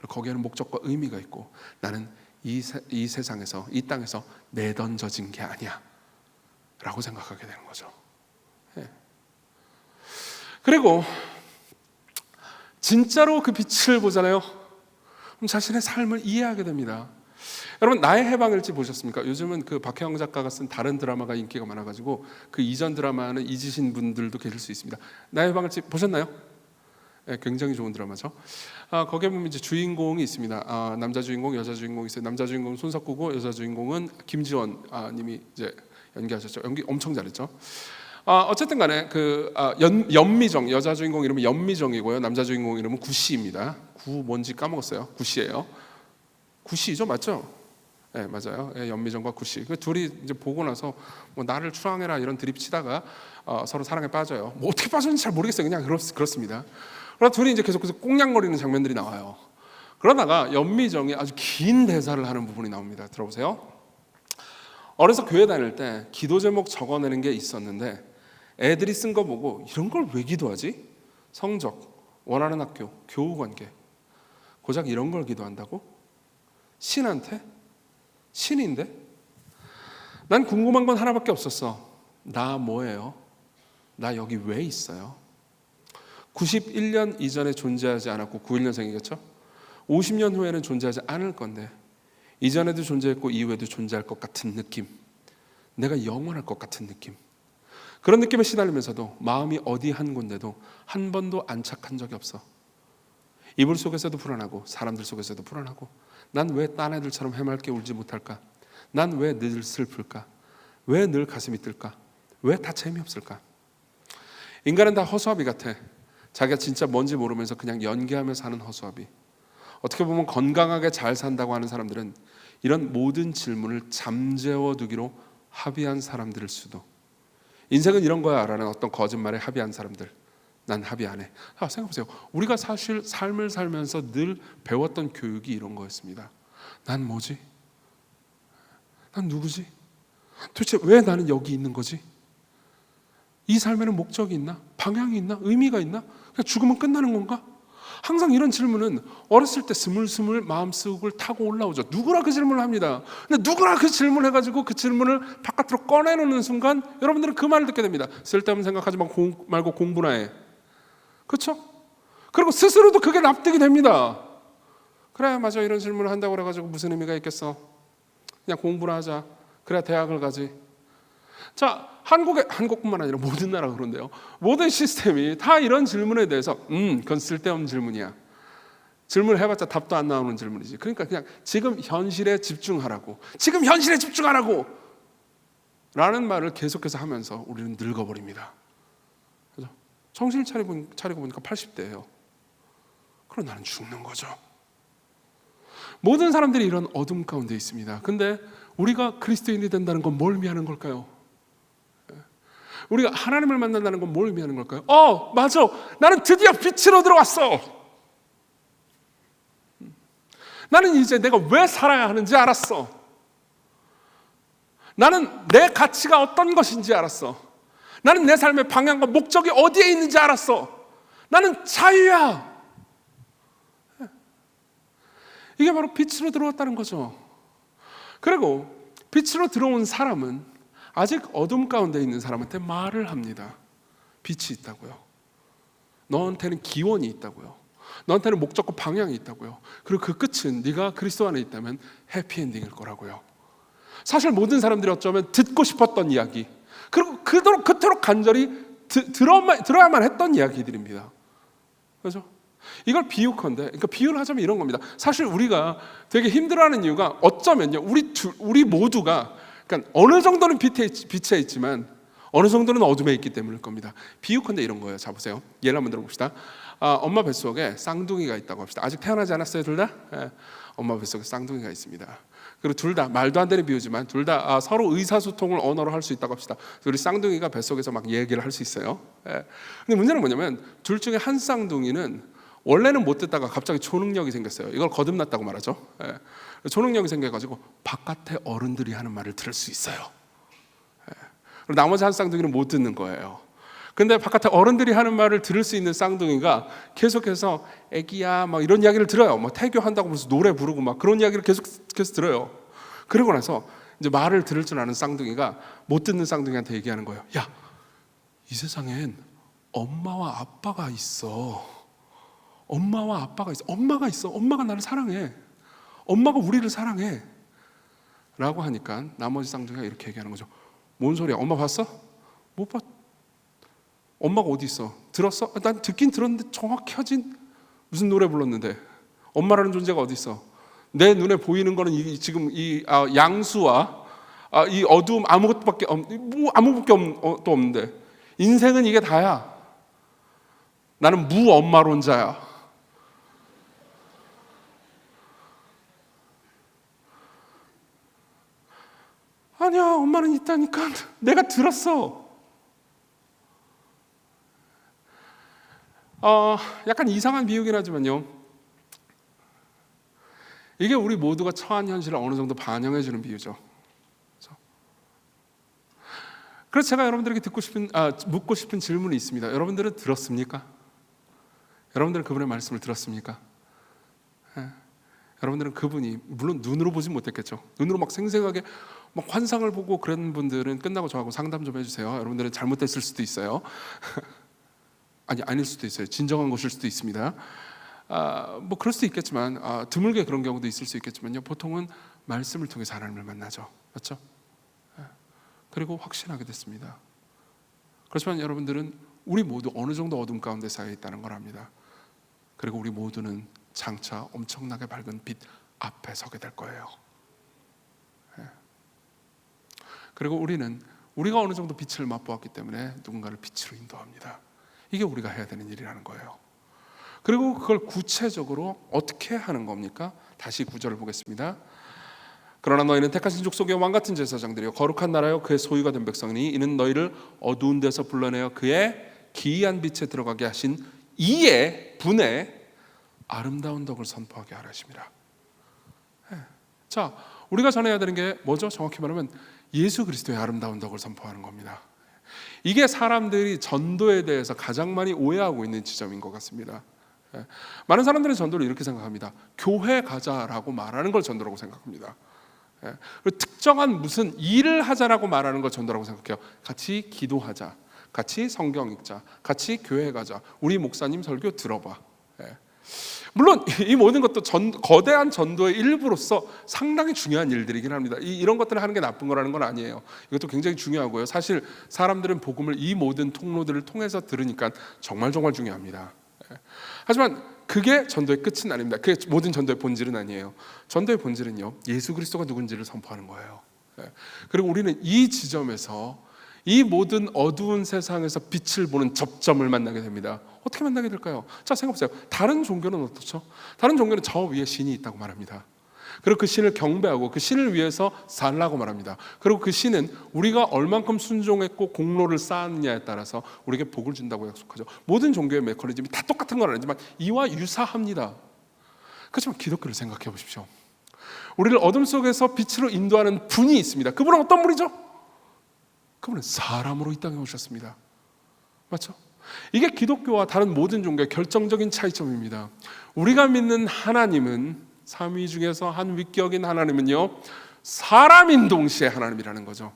거기에는 목적과 의미가 있고 나는 이 세상에서, 이 땅에서 내던져진 게 아니야 라고 생각하게 되는 거죠. 예. 그리고 진짜로 그 빛을 보잖아요. 그럼 자신의 삶을 이해하게 됩니다. 여러분, 나의 해방일지 보셨습니까? 요즘은 그 박혜영 작가가 쓴 다른 드라마가 인기가 많아가지고 그 이전 드라마는 잊으신 분들도 계실 수 있습니다. 나의 해방일지 보셨나요? 네, 굉장히 좋은 드라마죠. 거기에 보면 이제 주인공이 있습니다. 남자 주인공, 여자 주인공이 있어요. 남자 주인공은 손석구고 여자 주인공은 김지원 님이 이제 연기하셨죠. 연기 엄청 잘했죠. 어쨌든 간에 연미정, 여자 주인공 이름은 연미정이고요. 남자 주인공 이름은 구씨입니다. 구 뭔지 까먹었어요. 구씨예요. 구씨죠, 맞죠? 네, 맞아요. 네, 연미정과 구씨. 그 둘이 이제 보고 나서 뭐 나를 추앙해라 이런 드립 치다가 서로 사랑에 빠져요. 뭐 어떻게 빠졌는지 잘 모르겠어요. 그냥 그렇습니다. 그러다 둘이 이제 계속해서 꽁냥거리는 장면들이 나와요. 그러다가 연미정이 아주 긴 대사를 하는 부분이 나옵니다. 들어보세요. 어려서 교회 다닐 때 기도 제목 적어내는 게 있었는데 애들이 쓴 거 보고 이런 걸 왜 기도하지? 성적, 원하는 학교, 교우 관계, 고작 이런 걸 기도한다고? 신한테? 신인데? 난 궁금한 건 하나밖에 없었어. 나 뭐예요? 나 여기 왜 있어요? 91년 이전에 존재하지 않았고 91년생이겠죠? 50년 후에는 존재하지 않을 건데 이전에도 존재했고 이후에도 존재할 것 같은 느낌, 내가 영원할 것 같은 느낌, 그런 느낌에 시달리면서도 마음이 어디 한 군데도 한 번도 안착한 적이 없어. 이불 속에서도 불안하고 사람들 속에서도 불안하고 난 왜 딴 애들처럼 해맑게 울지 못할까? 난 왜 늘 슬플까? 왜 늘 가슴이 뜰까? 왜 다 재미없을까? 인간은 다 허수아비 같아. 자기가 진짜 뭔지 모르면서 그냥 연기하며 사는 허수아비. 어떻게 보면 건강하게 잘 산다고 하는 사람들은 이런 모든 질문을 잠재워 두기로 합의한 사람들일 수도. 인생은 이런 거야 라는 어떤 거짓말에 합의한 사람들. 난 합의 안 해. 생각해보세요. 우리가 사실 삶을 살면서 늘 배웠던 교육이 이런 거였습니다. 난 뭐지? 난 누구지? 도대체 왜 나는 여기 있는 거지? 이 삶에는 목적이 있나? 방향이 있나? 의미가 있나? 그냥 죽으면 끝나는 건가? 항상 이런 질문은 어렸을 때 스물스물 마음속을 타고 올라오죠. 누구나 그 질문을 합니다. 근데 누구나 그 질문을 해가지고 그 질문을 바깥으로 꺼내놓는 순간 여러분들은 그 말을 듣게 됩니다. 쓸데없는 생각하지 말고 공부나 해. 그렇죠? 그리고 스스로도 그게 납득이 됩니다. 그래, 맞아, 이런 질문을 한다고 그래가지고 무슨 의미가 있겠어? 그냥 공부나 하자. 그래야 대학을 가지. 자, 한국뿐만 아니라 모든 나라가 그런데요. 모든 시스템이 다 이런 질문에 대해서 그건 쓸데없는 질문이야. 질문을 해봤자 답도 안 나오는 질문이지. 그러니까 그냥 지금 현실에 집중하라고. 지금 현실에 집중하라고 라는 말을 계속해서 하면서 우리는 늙어버립니다. 그죠? 정신을 차리고 보니까 80대예요. 그럼 나는 죽는 거죠. 모든 사람들이 이런 어둠 가운데 있습니다. 근데 우리가 그리스도인이 된다는 건 뭘 의미하는 걸까요? 우리가 하나님을 만난다는 건 뭘 의미하는 걸까요? 맞아, 나는 드디어 빛으로 들어왔어. 나는 이제 내가 왜 살아야 하는지 알았어. 나는 내 가치가 어떤 것인지 알았어. 나는 내 삶의 방향과 목적이 어디에 있는지 알았어. 나는 자유야. 이게 바로 빛으로 들어왔다는 거죠. 그리고 빛으로 들어온 사람은 아직 어둠 가운데 있는 사람한테 말을 합니다. 빛이 있다고요. 너한테는 기원이 있다고요. 너한테는 목적과 방향이 있다고요. 그리고 그 끝은 네가 그리스도 안에 있다면 해피엔딩일 거라고요. 사실 모든 사람들이 어쩌면 듣고 싶었던 이야기, 그리고 그토록 간절히 들어야만 했던 이야기들입니다. 그렇죠? 이걸 비유컨대, 그러니까 비유를 하자면 이런 겁니다. 사실 우리가 되게 힘들어하는 이유가 어쩌면요, 우리 모두가 그러니까 어느 정도는 빛에 있지만 어느 정도는 어둠에 있기 때문일 겁니다. 비유컨대 이런 거예요. 자, 보세요. 예를 한번 들어봅시다. 엄마 뱃속에 쌍둥이가 있다고 합시다. 아직 태어나지 않았어요, 둘 다? 예. 엄마 뱃속에 쌍둥이가 있습니다. 그리고 둘 다 말도 안 되는 비유지만 둘 다 서로 의사소통을 언어로 할 수 있다고 합시다. 우리 쌍둥이가 뱃속에서 막 얘기를 할 수 있어요. 예. 근데 문제는 뭐냐면 둘 중에 한 쌍둥이는 원래는 못 듣다가 갑자기 초능력이 생겼어요. 이걸 거듭났다고 말하죠. 예. 초능력이 생겨가지고 바깥에 어른들이 하는 말을 들을 수 있어요. 예. 그리고 나머지 한 쌍둥이는 못 듣는 거예요. 근데 바깥에 어른들이 하는 말을 들을 수 있는 쌍둥이가 계속해서 애기야 막 이런 이야기를 들어요. 뭐 태교한다고 무슨 노래 부르고 막 그런 이야기를 계속 들어요. 그러고 나서 이제 말을 들을 줄 아는 쌍둥이가 못 듣는 쌍둥이한테 얘기하는 거예요. 야, 이 세상엔 엄마와 아빠가 있어. 엄마와 아빠가 있어. 엄마가 있어. 엄마가 나를 사랑해. 엄마가 우리를 사랑해. 라고 하니까 나머지 쌍둥이가 이렇게 얘기하는 거죠. 뭔 소리야? 엄마 봤어? 못 봤. 엄마가 어디 있어? 들었어? 난 듣긴 들었는데 정확해진 무슨 노래 불렀는데 엄마라는 존재가 어디 있어? 내 눈에 보이는 거는 지금 양수와 이 어두움 아무것밖에 또 없는데 인생은 이게 다야. 나는 무엄마론자야. 아니야, 엄마는 있다니까. 내가 들었어. 약간 이상한 비유긴 하지만요, 이게 우리 모두가 처한 현실을 어느 정도 반영해 주는 비유죠. 그래서 제가 여러분들에게 묻고 싶은 질문이 있습니다. 여러분들은 들었습니까? 여러분들은 그분의 말씀을 들었습니까? 예. 여러분들은 그분이 물론 눈으로 보진 못했겠죠. 눈으로 막 생생하게 막 환상을 보고 그런 분들은 끝나고 저하고 상담 좀 해주세요. 여러분들은 잘못됐을 수도 있어요. 아닐 수도 있어요. 진정한 것일 수도 있습니다. 뭐 그럴 수도 있겠지만 드물게 그런 경우도 있을 수 있겠지만요. 보통은 말씀을 통해서 하나님을 만나죠. 맞죠? 그리고 확신하게 됐습니다. 그렇지만 여러분들은 우리 모두 어느 정도 어둠 가운데 쌓여 있다는 걸 압니다. 그리고 우리 모두는 장차 엄청나게 밝은 빛 앞에 서게 될 거예요. 그리고 우리가 어느 정도 빛을 맛보았기 때문에 누군가를 빛으로 인도합니다. 이게 우리가 해야 되는 일이라는 거예요. 그리고 그걸 구체적으로 어떻게 하는 겁니까? 다시 9절을 보겠습니다. 그러나 너희는 택하신 족속의 왕같은 제사장들이요 거룩한 나라요 그의 소유가 된 백성이니 이는 너희를 어두운 데서 불러내어 그의 기이한 빛에 들어가게 하신 이의 분의 아름다운 덕을 선포하게 하라 하심이라. 자, 우리가 전해야 되는 게 뭐죠? 정확히 말하면 예수 그리스도의 아름다운 덕을 선포하는 겁니다. 이게 사람들이 전도에 대해서 가장 많이 오해하고 있는 지점인 것 같습니다. 많은 사람들은 전도를 이렇게 생각합니다. 교회 가자라고 말하는 걸 전도라고 생각합니다. 특정한 무슨 일을 하자라고 말하는 걸 전도라고 생각해요. 같이 기도하자, 같이 성경 읽자, 같이 교회 가자, 우리 목사님 설교 들어봐. 물론 이 모든 것도 거대한 전도의 일부로서 상당히 중요한 일들이긴 합니다. 이런 것들을 하는 게 나쁜 거라는 건 아니에요. 이것도 굉장히 중요하고요. 사실 사람들은 복음을 이 모든 통로들을 통해서 들으니까 정말 중요합니다. 하지만 그게 전도의 끝은 아닙니다. 그게 모든 전도의 본질은 아니에요. 전도의 본질은요, 예수 그리스도가 누군지를 선포하는 거예요. 그리고 우리는 이 지점에서 이 모든 어두운 세상에서 빛을 보는 접점을 만나게 됩니다. 어떻게 만나게 될까요? 자, 생각해보세요. 다른 종교는 어떻죠? 다른 종교는 저 위에 신이 있다고 말합니다. 그리고 그 신을 경배하고 그 신을 위해서 살라고 말합니다. 그리고 그 신은 우리가 얼만큼 순종했고 공로를 쌓았느냐에 따라서 우리에게 복을 준다고 약속하죠. 모든 종교의 메커니즘이 다 똑같은 건 아니지만 이와 유사합니다. 그렇지만 기독교를 생각해 보십시오. 우리를 어둠 속에서 빛으로 인도하는 분이 있습니다. 그분은 어떤 분이죠? 그분은 사람으로 이 땅에 오셨습니다. 맞죠? 이게 기독교와 다른 모든 종교의 결정적인 차이점입니다. 우리가 믿는 하나님은, 삼위 중에서 한 위격인 하나님은요, 사람인 동시에 하나님이라는 거죠.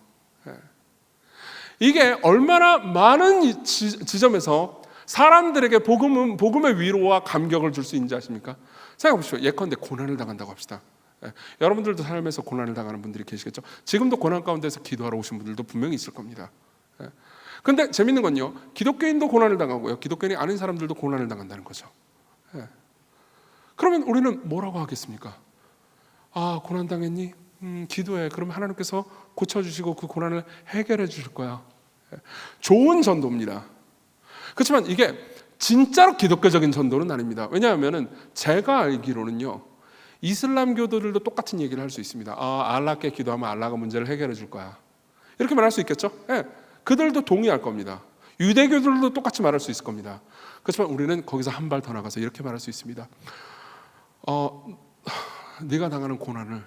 이게 얼마나 많은 지점에서 사람들에게 복음의 위로와 감격을 줄 수 있는지 아십니까? 생각해보십시오. 예컨대 고난을 당한다고 합시다. 여러분들도 삶에서 고난을 당하는 분들이 계시겠죠. 지금도 고난 가운데서 기도하러 오신 분들도 분명히 있을 겁니다. 그런데 재밌는 건요, 기독교인도 고난을 당하고요, 기독교인이 아닌 사람들도 고난을 당한다는 거죠. 그러면 우리는 뭐라고 하겠습니까? 고난 당했니? 기도해. 그러면 하나님께서 고쳐주시고 그 고난을 해결해 주실 거야. 좋은 전도입니다. 그렇지만 이게 진짜로 기독교적인 전도는 아닙니다. 왜냐하면 제가 알기로는요, 이슬람교도들도 똑같은 얘기를 할 수 있습니다. 알라께 기도하면 알라가 문제를 해결해 줄 거야. 이렇게 말할 수 있겠죠? 그들도 동의할 겁니다. 유대교들도 똑같이 말할 수 있을 겁니다. 그렇지만 우리는 거기서 한 발 더 나가서 이렇게 말할 수 있습니다. 네가 당하는 고난을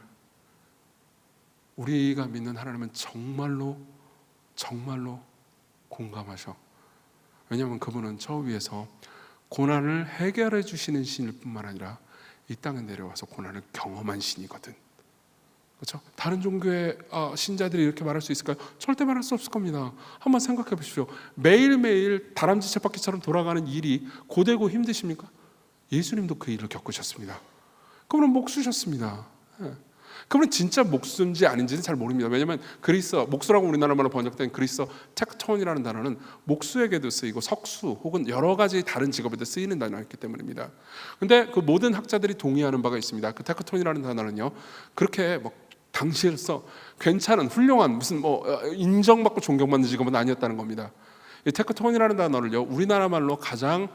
우리가 믿는 하나님은 정말로 공감하셔. 왜냐하면 그분은 저 위에서 고난을 해결해 주시는 신일 뿐만 아니라 이 땅에 내려와서 고난을 경험한 신이거든. 그렇죠? 다른 종교의 신자들이 이렇게 말할 수 있을까요? 절대 말할 수 없을 겁니다. 한번 생각해 보십시오. 매일매일 다람쥐 쳇바퀴처럼 돌아가는 일이 고되고 힘드십니까? 예수님도 그 일을 겪으셨습니다. 그분은 목수셨습니다. 그분은 진짜 목수인지 아닌지는 잘 모릅니다. 왜냐하면 그리스어, 목수라고 우리나라 말로 번역된 그리스어 테크톤이라는 단어는 목수에게도 쓰이고 석수 혹은 여러 가지 다른 직업에도 쓰이는 단어였기 때문입니다. 근데 그 모든 학자들이 동의하는 바가 있습니다. 그 테크톤이라는 단어는요, 그렇게 당시에서 괜찮은 훌륭한 무슨 인정받고 존경받는 직업은 아니었다는 겁니다. 이 테크톤이라는 단어를요, 우리나라 말로 가장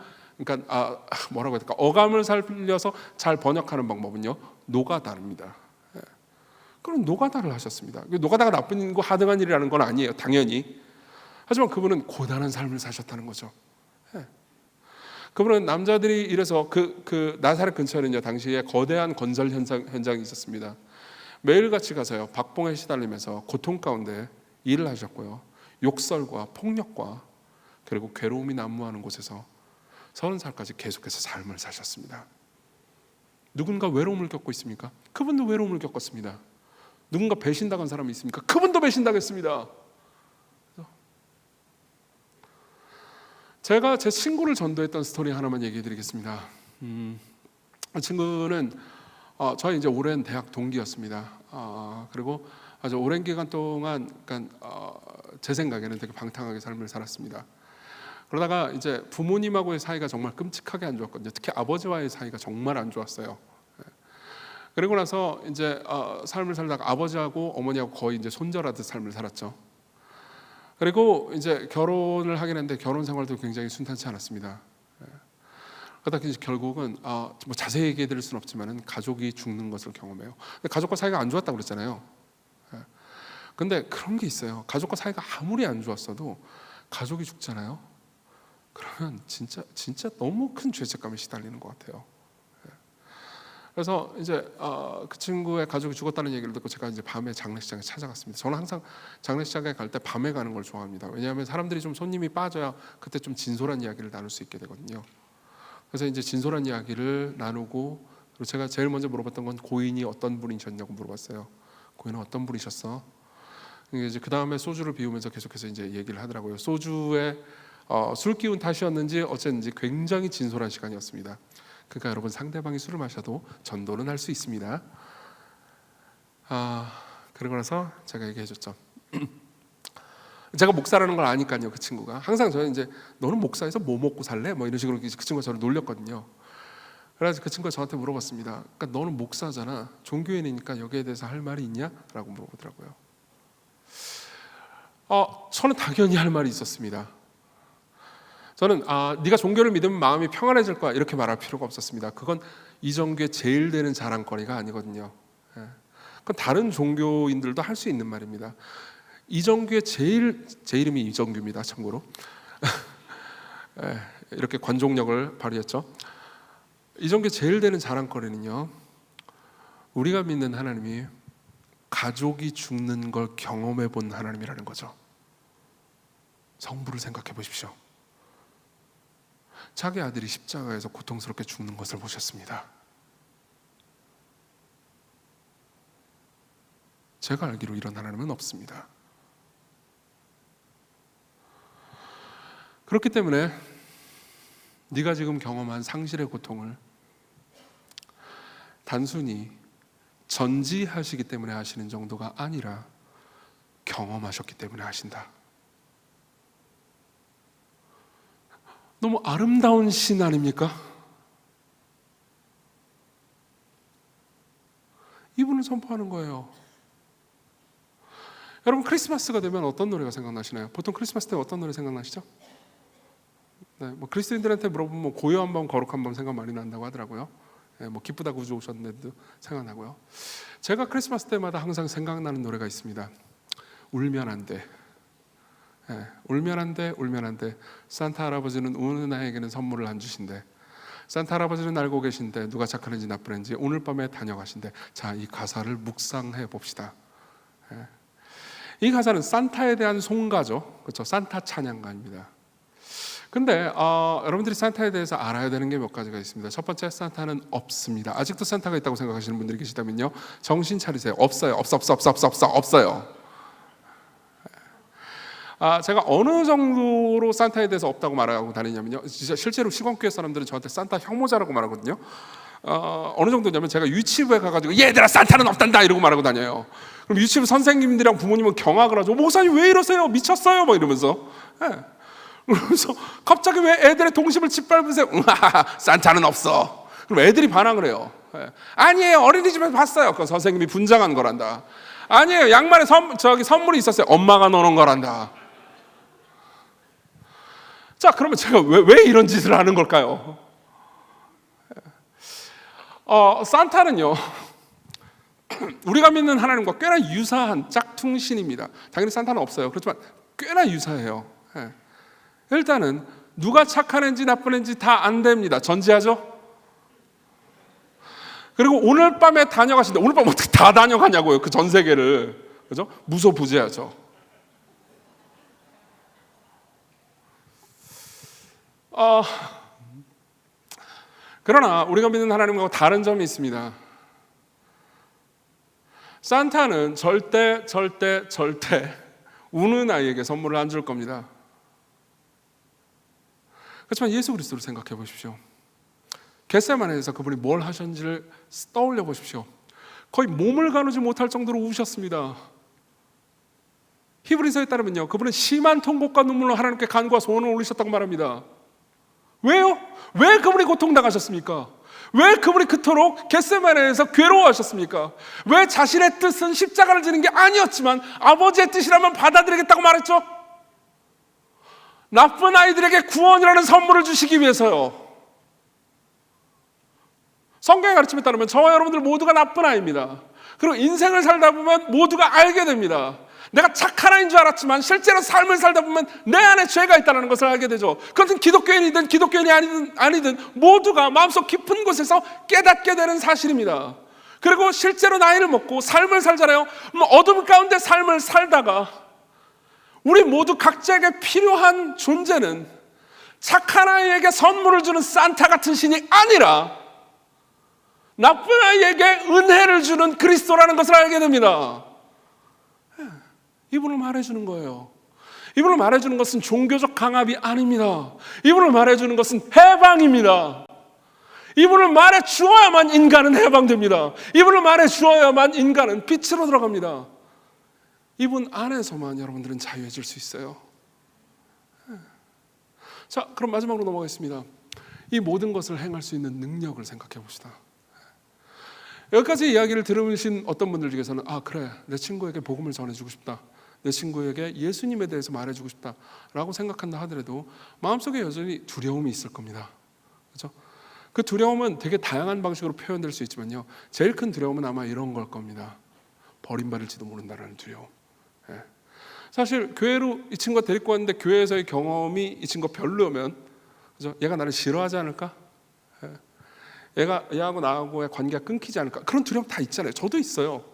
뭐라고 해야 될까, 어감을 살려서 잘 번역하는 방법은요, 노가다입니다. 그럼 노가다를 하셨습니다. 노가다가 나쁜 거 하등한 일이라는 건 아니에요, 당연히. 하지만 그분은 고단한 삶을 사셨다는 거죠. 그분은 남자들이 이래서 그 나사렛 근처에는요, 당시에 거대한 건설 현장이 있었습니다. 매일같이 가서요, 박봉에 시달리면서 고통 가운데 일을 하셨고요, 욕설과 폭력과 그리고 괴로움이 난무하는 곳에서 30살까지 계속해서 삶을 사셨습니다. 누군가 외로움을 겪고 있습니까? 그분도 외로움을 겪었습니다. 누군가 배신당한 사람이 있습니까? 그분도 배신당했습니다. 제가 제 친구를 전도했던 스토리 하나만 얘기해 드리겠습니다. 그 친구는 저희 이제 오랜 대학 동기였습니다. 그리고 아주 오랜 기간 동안 제 생각에는 되게 방탕하게 삶을 살았습니다. 그러다가 이제 부모님하고의 사이가 정말 끔찍하게 안 좋았거든요. 특히 아버지와의 사이가 정말 안 좋았어요. 그리고 나서 이제 삶을 살다가 아버지하고 어머니하고 거의 이제 손절하듯 삶을 살았죠. 그리고 이제 결혼을 하긴 했는데 결혼 생활도 굉장히 순탄치 않았습니다. 그러다 이제 결국은 뭐 자세히 얘기해 드릴 수는 없지만은 가족이 죽는 것을 경험해요. 근데 가족과 사이가 안 좋았다고 그랬잖아요. 근데 그런 게 있어요. 가족과 사이가 아무리 안 좋았어도 가족이 죽잖아요. 그러면 진짜 너무 큰 죄책감에 시달리는 것 같아요. 그래서 이제 그 친구의 가족이 죽었다는 얘기를 듣고 제가 이제 밤에 장례식장에 찾아갔습니다. 저는 항상 장례식장에 갈 때 밤에 가는 걸 좋아합니다. 왜냐하면 사람들이 좀 손님이 빠져야 그때 좀 진솔한 이야기를 나눌 수 있게 되거든요. 그래서 이제 진솔한 이야기를 나누고, 그리고 제가 제일 먼저 물어봤던 건 고인이 어떤 분이셨냐고 물어봤어요. 고인은 어떤 분이셨어? 이제 그 다음에 소주를 비우면서 계속해서 이제 얘기를 하더라고요. 소주에 술 기운 탓이었는지 어쨌는지 굉장히 진솔한 시간이었습니다. 그러니까 여러분, 상대방이 술을 마셔도 전도는 할 수 있습니다. 그러고 나서 제가 얘기해줬죠. 제가 목사라는 걸 아니까요. 그 친구가 항상 저는 이제 너는 목사에서 뭐 먹고 살래? 뭐 이런 식으로 그 친구가 저를 놀렸거든요. 그래서 그 친구가 저한테 물어봤습니다. 그러니까 너는 목사잖아, 종교인이니까 여기에 대해서 할 말이 있냐? 라고 물어보더라고요. 저는 당연히 할 말이 있었습니다. 저는 네가 종교를 믿으면 마음이 평안해질 거야, 이렇게 말할 필요가 없었습니다. 그건 이종교의 제일 되는 자랑거리가 아니거든요. 그건 다른 종교인들도 할 수 있는 말입니다. 이종교의 제 이름이 이종규입니다, 참고로. 이렇게 관종력을 발휘했죠. 이종교의 제일 되는 자랑거리는요, 우리가 믿는 하나님이 가족이 죽는 걸 경험해 본 하나님이라는 거죠. 성부를 생각해 보십시오. 자기 아들이 십자가에서 고통스럽게 죽는 것을 보셨습니다. 제가 알기로 이런 하나님은 없습니다. 그렇기 때문에 네가 지금 경험한 상실의 고통을 단순히 전지하시기 때문에 하시는 정도가 아니라 경험하셨기 때문에 하신다. 너무 아름다운 신 아닙니까? 이분을 선포하는 거예요. 여러분, 크리스마스가 되면 어떤 노래가 생각나시나요? 보통 크리스마스 때 어떤 노래 생각나시죠? 네, 뭐 그리스도인들한테 물어보면 고요한 밤, 거룩한 밤 생각 많이 난다고 하더라고요. 네, 뭐 기쁘다 구주 오셨는데도 생각나고요. 제가 크리스마스 때마다 항상 생각나는 노래가 있습니다. 울면 안 돼. 울면 안 돼, 울면 안 돼. 산타 할아버지는 우는 아이에게는 선물을 안 주신대. 산타 할아버지는 알고 계신데 누가 착한 지 나쁜 지 오늘 밤에 다녀가신대. 자, 이 가사를 묵상해 봅시다. 이 가사는 산타에 대한 송가죠. 그렇죠? 산타 찬양가입니다. 근데 여러분들이 산타에 대해서 알아야 되는 게 몇 가지가 있습니다. 첫 번째, 산타는 없습니다. 아직도 산타가 있다고 생각하시는 분들이 계시다면요, 정신 차리세요. 없어요. 없어요. 제가 어느 정도로 산타에 대해서 없다고 말하고 다니냐면요, 진짜 실제로 시건교회 사람들은 저한테 산타 혐오자라고 말하거든요. 어느 정도냐면 제가 유치부에 가가지고 얘들아 산타는 없단다 이러고 말하고 다녀요. 그럼 유치부 선생님들이랑 부모님은 경악을 하죠. 목사님 왜 이러세요? 미쳤어요? 막 이러면서. 그래서 갑자기 왜 애들의 동심을 짓밟으세요? 산타는 없어. 그럼 애들이 반항을 해요. 아니에요, 어린이집에서 봤어요. 그 선생님이 분장한 거란다. 아니에요, 양말에 선물이 있었어요. 엄마가 넣어놓은 거란다. 자, 그러면 제가 왜 이런 짓을 하는 걸까요? 산타는요, 우리가 믿는 하나님과 꽤나 유사한 짝퉁신입니다. 당연히 산타는 없어요. 그렇지만 꽤나 유사해요. 일단은 누가 착한 애인지 나쁜 애인지 다 안 됩니다. 전지하죠? 그리고 오늘 밤에 다녀가신다. 오늘 밤 어떻게 다 다녀가냐고요, 그 전 세계를. 그죠? 무소부재하죠. 그러나 우리가 믿는 하나님과 다른 점이 있습니다. 산타는 절대 우는 아이에게 선물을 안 줄 겁니다. 그렇지만 예수 그리스도를 생각해 보십시오. 겟세마네에서 그분이 뭘 하셨는지를 떠올려 보십시오. 거의 몸을 가누지 못할 정도로 우셨습니다. 히브리서에 따르면요, 그분은 심한 통곡과 눈물로 하나님께 간구와 소원을 올리셨다고 말합니다. 왜요? 왜 그분이 고통당하셨습니까? 왜 그분이 그토록 겟세마네에서 괴로워하셨습니까? 왜 자신의 뜻은 십자가를 지는 게 아니었지만 아버지의 뜻이라면 받아들이겠다고 말했죠? 나쁜 아이들에게 구원이라는 선물을 주시기 위해서요. 성경의 가르침에 따르면 저와 여러분들 모두가 나쁜 아이입니다. 그리고 인생을 살다 보면 모두가 알게 됩니다. 내가 착한 아이인 줄 알았지만 실제로 삶을 살다 보면 내 안에 죄가 있다는 것을 알게 되죠. 그것은 기독교인이든 기독교인이 아니든 모두가 마음속 깊은 곳에서 깨닫게 되는 사실입니다. 그리고 실제로 나이를 먹고 삶을 살잖아요. 어둠 가운데 삶을 살다가 우리 모두 각자에게 필요한 존재는 착한 아이에게 선물을 주는 산타 같은 신이 아니라 나쁜 아이에게 은혜를 주는 그리스도라는 것을 알게 됩니다. 이분을 말해주는 거예요. 이분을 말해주는 것은 종교적 강압이 아닙니다. 이분을 말해주는 것은 해방입니다. 이분을 말해주어야만 인간은 해방됩니다. 이분을 말해주어야만 인간은 빛으로 들어갑니다. 이분 안에서만 여러분들은 자유해질 수 있어요. 자, 그럼 마지막으로 넘어가겠습니다. 이 모든 것을 행할 수 있는 능력을 생각해 봅시다. 여기까지 이야기를 들으신 어떤 분들 중에서는 그래, 내 친구에게 복음을 전해주고 싶다, 내 친구에게 예수님에 대해서 말해주고 싶다 라고 생각한다 하더라도 마음속에 여전히 두려움이 있을 겁니다. 그렇죠? 그 두려움은 되게 다양한 방식으로 표현될 수 있지만요, 제일 큰 두려움은 아마 이런 걸 겁니다. 버림받을지도 모른다는 두려움. 사실 교회로 이 친구가 데리고 왔는데 교회에서의 경험이 이 친구가 별로면, 그죠? 얘가 나를 싫어하지 않을까? 얘하고 나하고의 관계가 끊기지 않을까? 그런 두려움 다 있잖아요. 저도 있어요.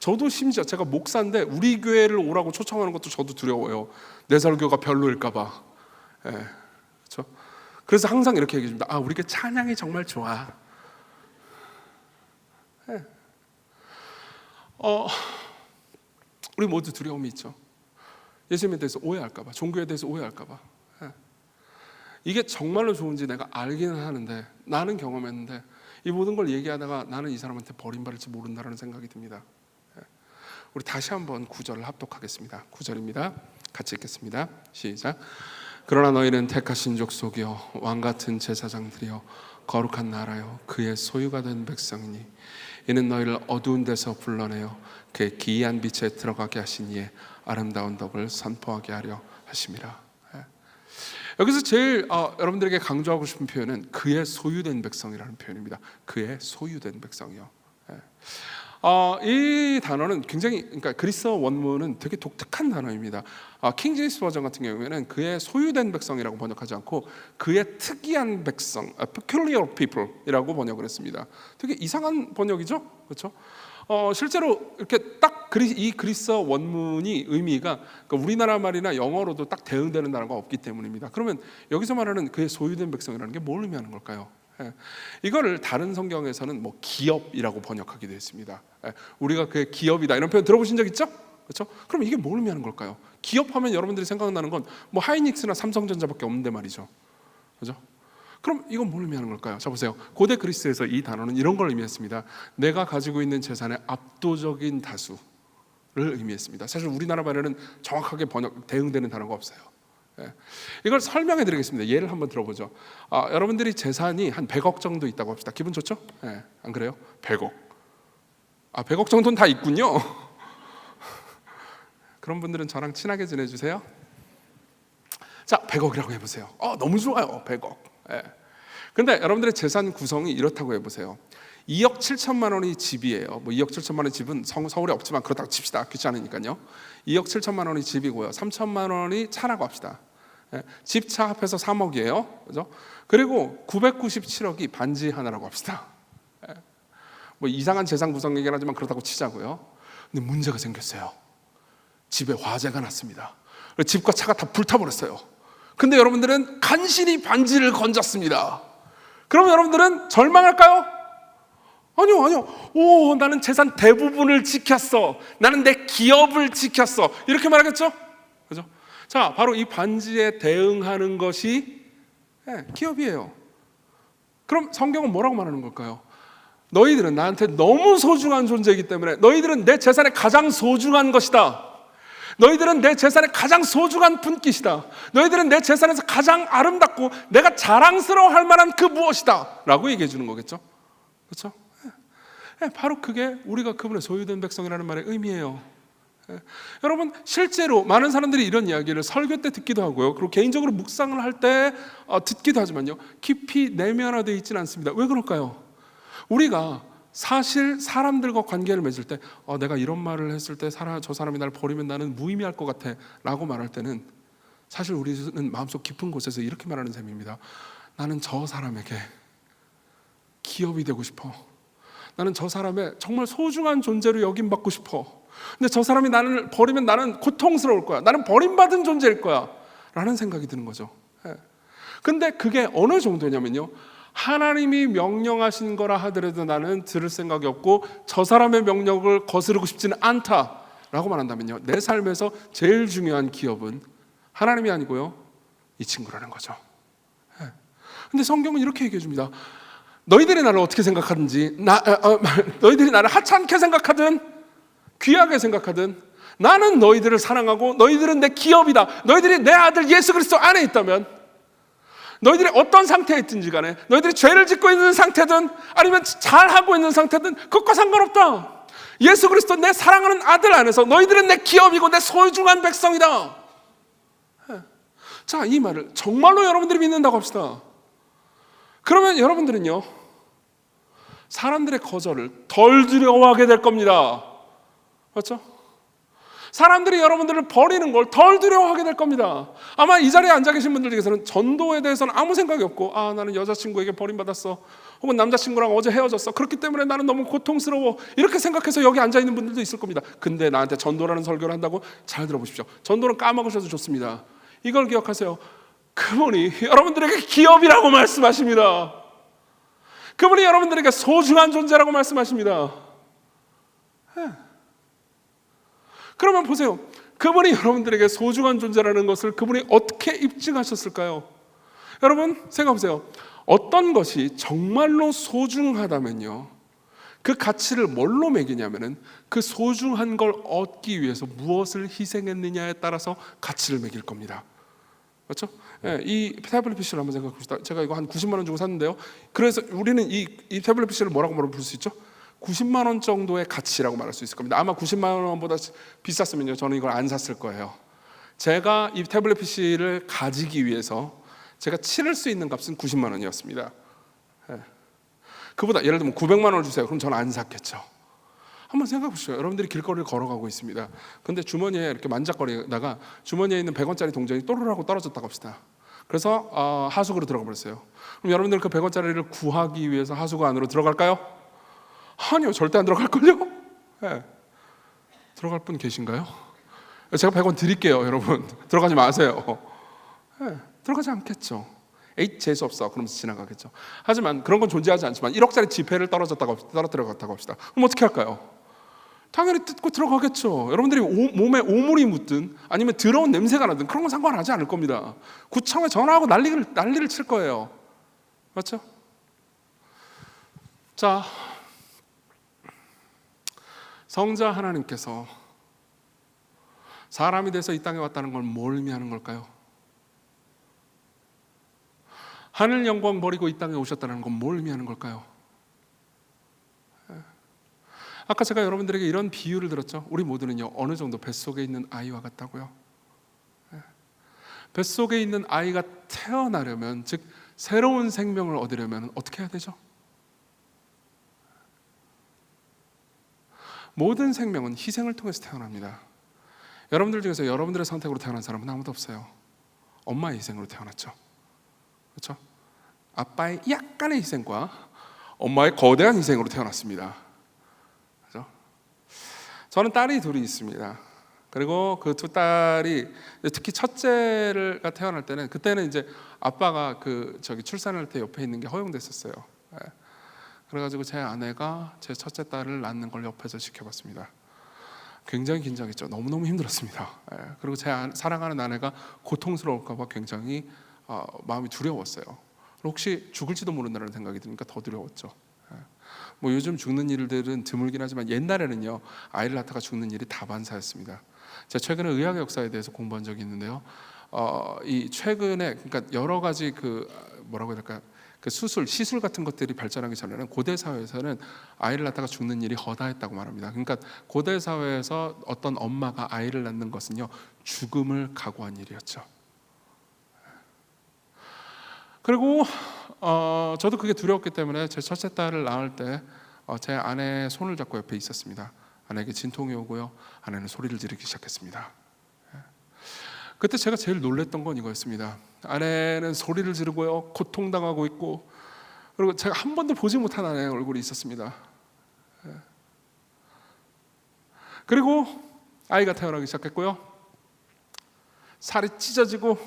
저도 심지어 제가 목사인데 우리 교회를 오라고 초청하는 것도 저도 두려워요. 내 설교가 별로일까 봐. 그렇죠? 그래서 항상 이렇게 얘기해 줍니다. 우리 교회 찬양이 정말 좋아. 우리 모두 두려움이 있죠. 예수님에 대해서 오해할까 봐, 종교에 대해서 오해할까 봐. 이게 정말로 좋은지 내가 알기는 하는데, 나는 경험했는데 이 모든 걸 얘기하다가 나는 이 사람한테 버림받을지 모른다는 생각이 듭니다. 우리 다시 한번 9절을 합독하겠습니다. 9절입니다. 같이 읽겠습니다. 시작. 그러나 너희는 택하신 족속이요 왕같은 제사장들이요 거룩한 나라요 그의 소유가 된 백성이니 이는 너희를 어두운 데서 불러내어 그의 기이한 빛에 들어가게 하신 이의 아름다운 덕을 선포하게 하려 하심이라. 여기서 제일 여러분들에게 강조하고 싶은 표현은 그의 소유된 백성이라는 표현입니다. 그의 소유된 백성이요. 이 단어는 굉장히, 그러니까 그리스어 원문은 되게 독특한 단어입니다. 킹 제임스 버전 같은 경우에는 그의 소유된 백성이라고 번역하지 않고 그의 특이한 백성, peculiar people이라고 번역을 했습니다. 되게 이상한 번역이죠, 그렇죠? 실제로 이렇게 딱 이 그리스어 원문이 의미가 그러니까 우리나라 말이나 영어로도 딱 대응되는 단어가 없기 때문입니다. 그러면 여기서 말하는 그의 소유된 백성이라는 게 뭘 의미하는 걸까요? 이거를 다른 성경에서는 뭐 기업이라고 번역하기도 했습니다. 우리가 그의 기업이다 이런 표현 들어보신 적 있죠? 그렇죠? 그럼 이게 뭘 의미하는 걸까요? 기업하면 여러분들이 생각나는 건 뭐 하이닉스나 삼성전자밖에 없는데 말이죠. 그렇죠? 그럼 이건 뭘 의미하는 걸까요? 자 보세요. 고대 그리스에서 이 단어는 이런 걸 의미했습니다. 내가 가지고 있는 재산의 압도적인 다수를 의미했습니다. 사실 우리나라 말에는 정확하게 대응되는 단어가 없어요. 이걸 설명해 드리겠습니다. 예를 한번 들어보죠. 여러분들이 재산이 한 100억 정도 있다고 합시다. 기분 좋죠? 안 그래요? 100억. 100억 정도는 다 있군요. 그런 분들은 저랑 친하게 지내주세요. 자, 100억이라고 해보세요. 너무 좋아요, 100억. 근데 여러분들의 재산 구성이 이렇다고 해보세요. 2억 7천만 원이 집이에요. 뭐 2억 7천만 원의 집은 서울에 없지만 그렇다고 칩시다. 귀찮으니까요. 2억 7천만 원이 집이고요. 3천만 원이 차라고 합시다. 집차 합해서 3억이에요. 그죠? 그리고 997억이 반지 하나라고 합시다. 뭐 이상한 재산 구성 얘기를 하지만 그렇다고 치자고요. 근데 문제가 생겼어요. 집에 화재가 났습니다. 집과 차가 다 불타버렸어요. 근데 여러분들은 간신히 반지를 건졌습니다. 그럼 여러분들은 절망할까요? 아니요. 나는 재산 대부분을 지켰어. 나는 내 기업을 지켰어. 이렇게 말하겠죠? 그죠? 자, 바로 이 반지에 대응하는 것이 기업이에요. 그럼 성경은 뭐라고 말하는 걸까요? 너희들은 나한테 너무 소중한 존재이기 때문에 너희들은 내 재산의 가장 소중한 것이다. 너희들은 내 재산의 가장 소중한 분깃이다. 너희들은 내 재산에서 가장 아름답고 내가 자랑스러워할 만한 그 무엇이다 라고 얘기해 주는 거겠죠. 그렇죠? 바로 그게 우리가 그분의 소유된 백성이라는 말의 의미예요. 여러분, 실제로 많은 사람들이 이런 이야기를 설교 때 듣기도 하고요, 그리고 개인적으로 묵상을 할 때 듣기도 하지만요, 깊이 내면화되어 있지는 않습니다. 왜 그럴까요? 우리가 사실 사람들과 관계를 맺을 때 내가 이런 말을 했을 때 저 사람이 나를 버리면 나는 무의미할 것 같아 라고 말할 때는 사실 우리는 마음속 깊은 곳에서 이렇게 말하는 셈입니다. 나는 저 사람에게 기업이 되고 싶어. 나는 저 사람의 정말 소중한 존재로 여김받고 싶어. 근데 저 사람이 나를 버리면 나는 고통스러울 거야. 나는 버림받은 존재일 거야 라는 생각이 드는 거죠. 근데 그게 어느 정도냐면요, 하나님이 명령하신 거라 하더라도 나는 들을 생각이 없고 저 사람의 명령을 거스르고 싶지는 않다라고 말한다면요, 내 삶에서 제일 중요한 기업은 하나님이 아니고요, 이 친구라는 거죠. 근데 성경은 이렇게 얘기해 줍니다. 너희들이 나를 어떻게 생각하든지, 너희들이 나를 하찮게 생각하든 귀하게 생각하든 나는 너희들을 사랑하고 너희들은 내 기업이다. 너희들이 내 아들 예수 그리스도 안에 있다면, 너희들이 어떤 상태에 있든지 간에, 너희들이 죄를 짓고 있는 상태든 아니면 잘하고 있는 상태든 그것과 상관없다. 예수 그리스도 내 사랑하는 아들 안에서 너희들은 내 기업이고 내 소중한 백성이다. 자, 이 말을 정말로 여러분들이 믿는다고 합시다. 그러면 여러분들은요, 사람들의 거절을 덜 두려워하게 될 겁니다. 그렇죠? 사람들이 여러분들을 버리는 걸 덜 두려워하게 될 겁니다. 아마 이 자리에 앉아 계신 분들 중에서는 전도에 대해서는 아무 생각이 없고, 나는 여자친구에게 버림받았어, 혹은 남자친구랑 어제 헤어졌어, 그렇기 때문에 나는 너무 고통스러워, 이렇게 생각해서 여기 앉아 있는 분들도 있을 겁니다. 근데 나한테 전도라는 설교를 한다고? 잘 들어보십시오. 전도는 까먹으셔도 좋습니다. 이걸 기억하세요. 그분이 여러분들에게 기업이라고 말씀하십니다. 그분이 여러분들에게 소중한 존재라고 말씀하십니다. 그러면 보세요. 그분이 여러분들에게 소중한 존재라는 것을 그분이 어떻게 입증하셨을까요? 여러분 생각해보세요. 어떤 것이 정말로 소중하다면요, 그 가치를 뭘로 매기냐면은 그 소중한 걸 얻기 위해서 무엇을 희생했느냐에 따라서 가치를 매길 겁니다. 그렇죠? 이 태블릿 PC를 한번 생각해 봅시다. 제가 이거 한 90만 원 주고 샀는데요. 그래서 우리는 이 태블릿 PC를 뭐라고 부를 수 있죠? 90만 원 정도의 가치라고 말할 수 있을 겁니다. 아마 90만 원보다 비쌌으면요, 저는 이걸 안 샀을 거예요. 제가 이 태블릿 PC를 가지기 위해서 제가 치를 수 있는 값은 90만 원이었습니다. 그보다 예를 들면 900만 원을 주세요. 그럼 저는 안 샀겠죠. 한번 생각해 보시죠. 여러분들이 길거리를 걸어가고 있습니다. 근데 주머니에 이렇게 만작거리다가 주머니에 있는 100원짜리 동전이 또르르하고 떨어졌다고 합시다. 그래서 하수구로 들어가 버렸어요. 그럼 여러분들은 그 100원짜리를 구하기 위해서 하수구 안으로 들어갈까요? 아니요, 절대 안 들어갈걸요? 네. 들어갈 분 계신가요? 제가 100원 드릴게요, 여러분. 들어가지 마세요. 네. 들어가지 않겠죠. 에이, 재수 없어. 그러면서 지나가겠죠. 하지만 그런 건 존재하지 않지만 1억짜리 지폐를 떨어뜨려 갔다고 합시다. 그럼 어떻게 할까요? 당연히 뜯고 들어가겠죠. 여러분들이 몸에 오물이 묻든 아니면 더러운 냄새가 나든 그런 건 상관하지 않을 겁니다. 구청에 전화하고 난리를 칠 거예요. 맞죠? 자, 성자 하나님께서 사람이 돼서 이 땅에 왔다는 건 뭘 의미하는 걸까요? 하늘 영광 버리고 이 땅에 오셨다는 건 뭘 의미하는 걸까요? 아까 제가 여러분들에게 이런 비유를 들었죠. 우리 모두는요, 어느 정도 뱃속에 있는 아이와 같다고요. 뱃속에 있는 아이가 태어나려면, 즉 새로운 생명을 얻으려면 어떻게 해야 되죠? 모든 생명은 희생을 통해서 태어납니다. 여러분들 중에서 여러분들의 선택으로 태어난 사람은 아무도 없어요. 엄마의 희생으로 태어났죠. 그렇죠? 아빠의 약간의 희생과 엄마의 거대한 희생으로 태어났습니다. 그렇죠? 저는 딸이 둘이 있습니다. 그리고 그 두 딸이 특히 첫째가 태어날 때는 그때는 이제 아빠가 출산할 때 옆에 있는 게 허용됐었어요. 그래가지고 제 아내가 제 첫째 딸을 낳는 걸 옆에서 지켜봤습니다. 굉장히 긴장했죠. 너무너무 힘들었습니다. 그리고 제 사랑하는 아내가 고통스러울까봐 굉장히 마음이 두려웠어요. 혹시 죽을지도 모른다는 생각이 드니까 더 두려웠죠. 뭐 요즘 죽는 일들은 드물긴 하지만 옛날에는요, 아이를 낳다가 죽는 일이 다반사였습니다. 제가 최근에 의학의 역사에 대해서 공부한 적이 있는데요. 이 최근에 그러니까 여러 가지 뭐라고 해야 될까? 시술 같은 것들이 발전하기 전에는 고대 사회에서는 아이를 낳다가 죽는 일이 허다했다고 말합니다. 그러니까 고대 사회에서 어떤 엄마가 아이를 낳는 것은요, 죽음을 각오한 일이었죠. 그리고 저도 그게 두려웠기 때문에 제 첫째 딸을 낳을 때 제 아내의 손을 잡고 옆에 있었습니다. 아내에게 진통이 오고요, 아내는 소리를 지르기 시작했습니다. 그때 제가 제일 놀랬던 건 이거였습니다. 아내는 소리를 지르고요, 고통당하고 있고, 그리고 제가 한 번도 보지 못한 아내의 얼굴이 있었습니다. 그리고 아이가 태어나기 시작했고요, 살이 찢어지고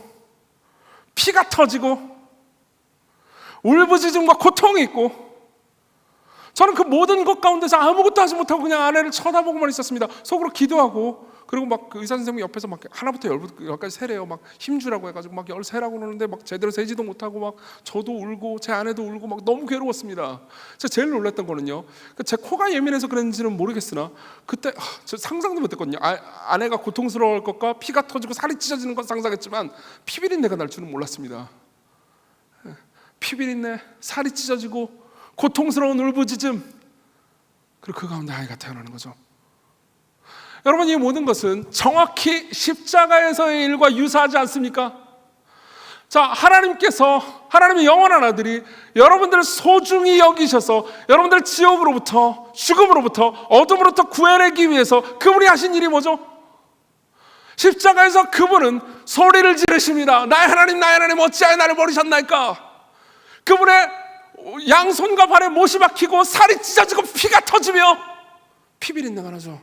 피가 터지고 울부짖음과 고통이 있고, 저는 그 모든 것 가운데서 아무것도 하지 못하고 그냥 아내를 쳐다보고만 있었습니다. 속으로 기도하고, 그리고 막 그 의사 선생님이 옆에서 막 하나부터 열까지 세래요. 막 힘주라고 해가지고 막 열 세라고 그러는데 막 제대로 세지도 못하고, 막 저도 울고 제 아내도 울고 막 너무 괴로웠습니다. 제가 제일 놀랐던 거는요, 제 코가 예민해서 그런지는 모르겠으나 그때 저 상상도 못했거든요. 아내가 고통스러울 것과 피가 터지고 살이 찢어지는 건 상상했지만 피비린내가 날 줄은 몰랐습니다. 피비린내, 살이 찢어지고 고통스러운 울부짖음, 그리고 그 가운데 아이가 태어나는 거죠. 여러분, 이 모든 것은 정확히 십자가에서의 일과 유사하지 않습니까? 자, 하나님의 영원한 아들이 여러분들을 소중히 여기셔서 여러분들을 지옥으로부터, 죽음으로부터, 어둠으로부터 구해내기 위해서 그분이 하신 일이 뭐죠? 십자가에서 그분은 소리를 지르십니다. 나의 하나님 어찌하여 나를 버리셨나이까? 그분의 양손과 발에 못이 박히고 살이 찢어지고 피가 터지며 피비린내가 나죠.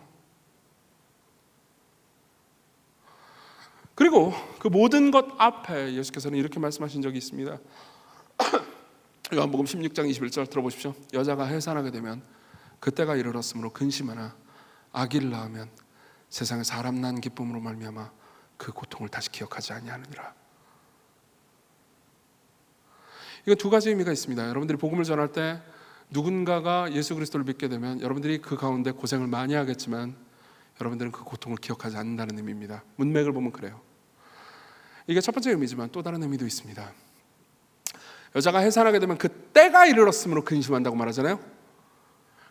그리고 그 모든 것 앞에 예수께서는 이렇게 말씀하신 적이 있습니다. 요한복음 16장 21절 들어보십시오. 여자가 해산하게 되면 그때가 이르렀으므로 근심하나 아기를 낳으면 세상에 사람 난 기쁨으로 말미암아 그 고통을 다시 기억하지 아니하느니라. 이건 두 가지 의미가 있습니다. 여러분들이 복음을 전할 때 누군가가 예수 그리스도를 믿게 되면 여러분들이 그 가운데 고생을 많이 하겠지만 여러분들은 그 고통을 기억하지 않는다는 의미입니다. 문맥을 보면 그래요. 이게 첫 번째 의미지만 또 다른 의미도 있습니다. 여자가 해산하게 되면 그 때가 이르렀으므로 근심한다고 말하잖아요.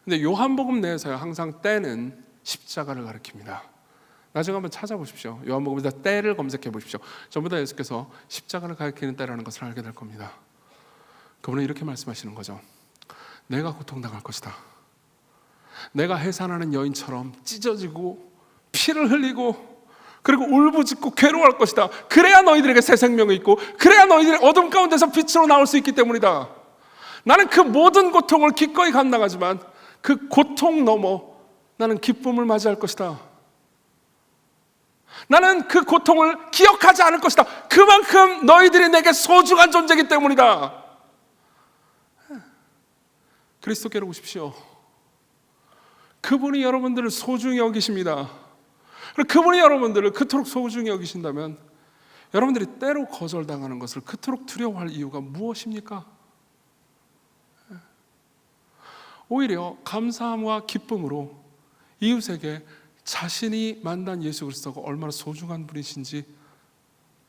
근데 요한복음 내에서요, 항상 때는 십자가를 가리킵니다. 나중에 한번 찾아보십시오. 요한복음에서 때를 검색해 보십시오. 전부 다 예수께서 십자가를 가리키는 때라는 것을 알게 될 겁니다. 그분은 이렇게 말씀하시는 거죠. 내가 고통당할 것이다. 내가 해산하는 여인처럼 찢어지고 피를 흘리고 그리고 울부짖고 괴로워할 것이다. 그래야 너희들에게 새 생명이 있고 그래야 너희들이 어둠 가운데서 빛으로 나올 수 있기 때문이다. 나는 그 모든 고통을 기꺼이 감당하지만 그 고통 넘어 나는 기쁨을 맞이할 것이다. 나는 그 고통을 기억하지 않을 것이다. 그만큼 너희들이 내게 소중한 존재이기 때문이다. 그리스도께로 오십시오. 그분이 여러분들을 소중히 여기십니다. 그리고 그분이 여러분들을 그토록 소중히 여기신다면 여러분들이 때로 거절당하는 것을 그토록 두려워할 이유가 무엇입니까? 오히려 감사함과 기쁨으로 이웃에게 자신이 만난 예수 그리스도가 얼마나 소중한 분이신지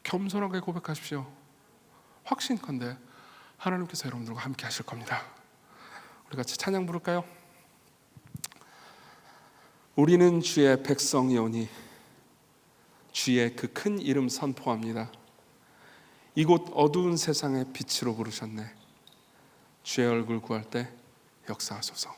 겸손하게 고백하십시오. 확신컨대 하나님께서 여러분들과 함께 하실 겁니다. 우리 같이 찬양 부를까요? 우리는 주의 백성이오니 주의 그 큰 이름 선포합니다. 이곳 어두운 세상의 빛으로 부르셨네. 주의 얼굴 구할 때 역사하소서.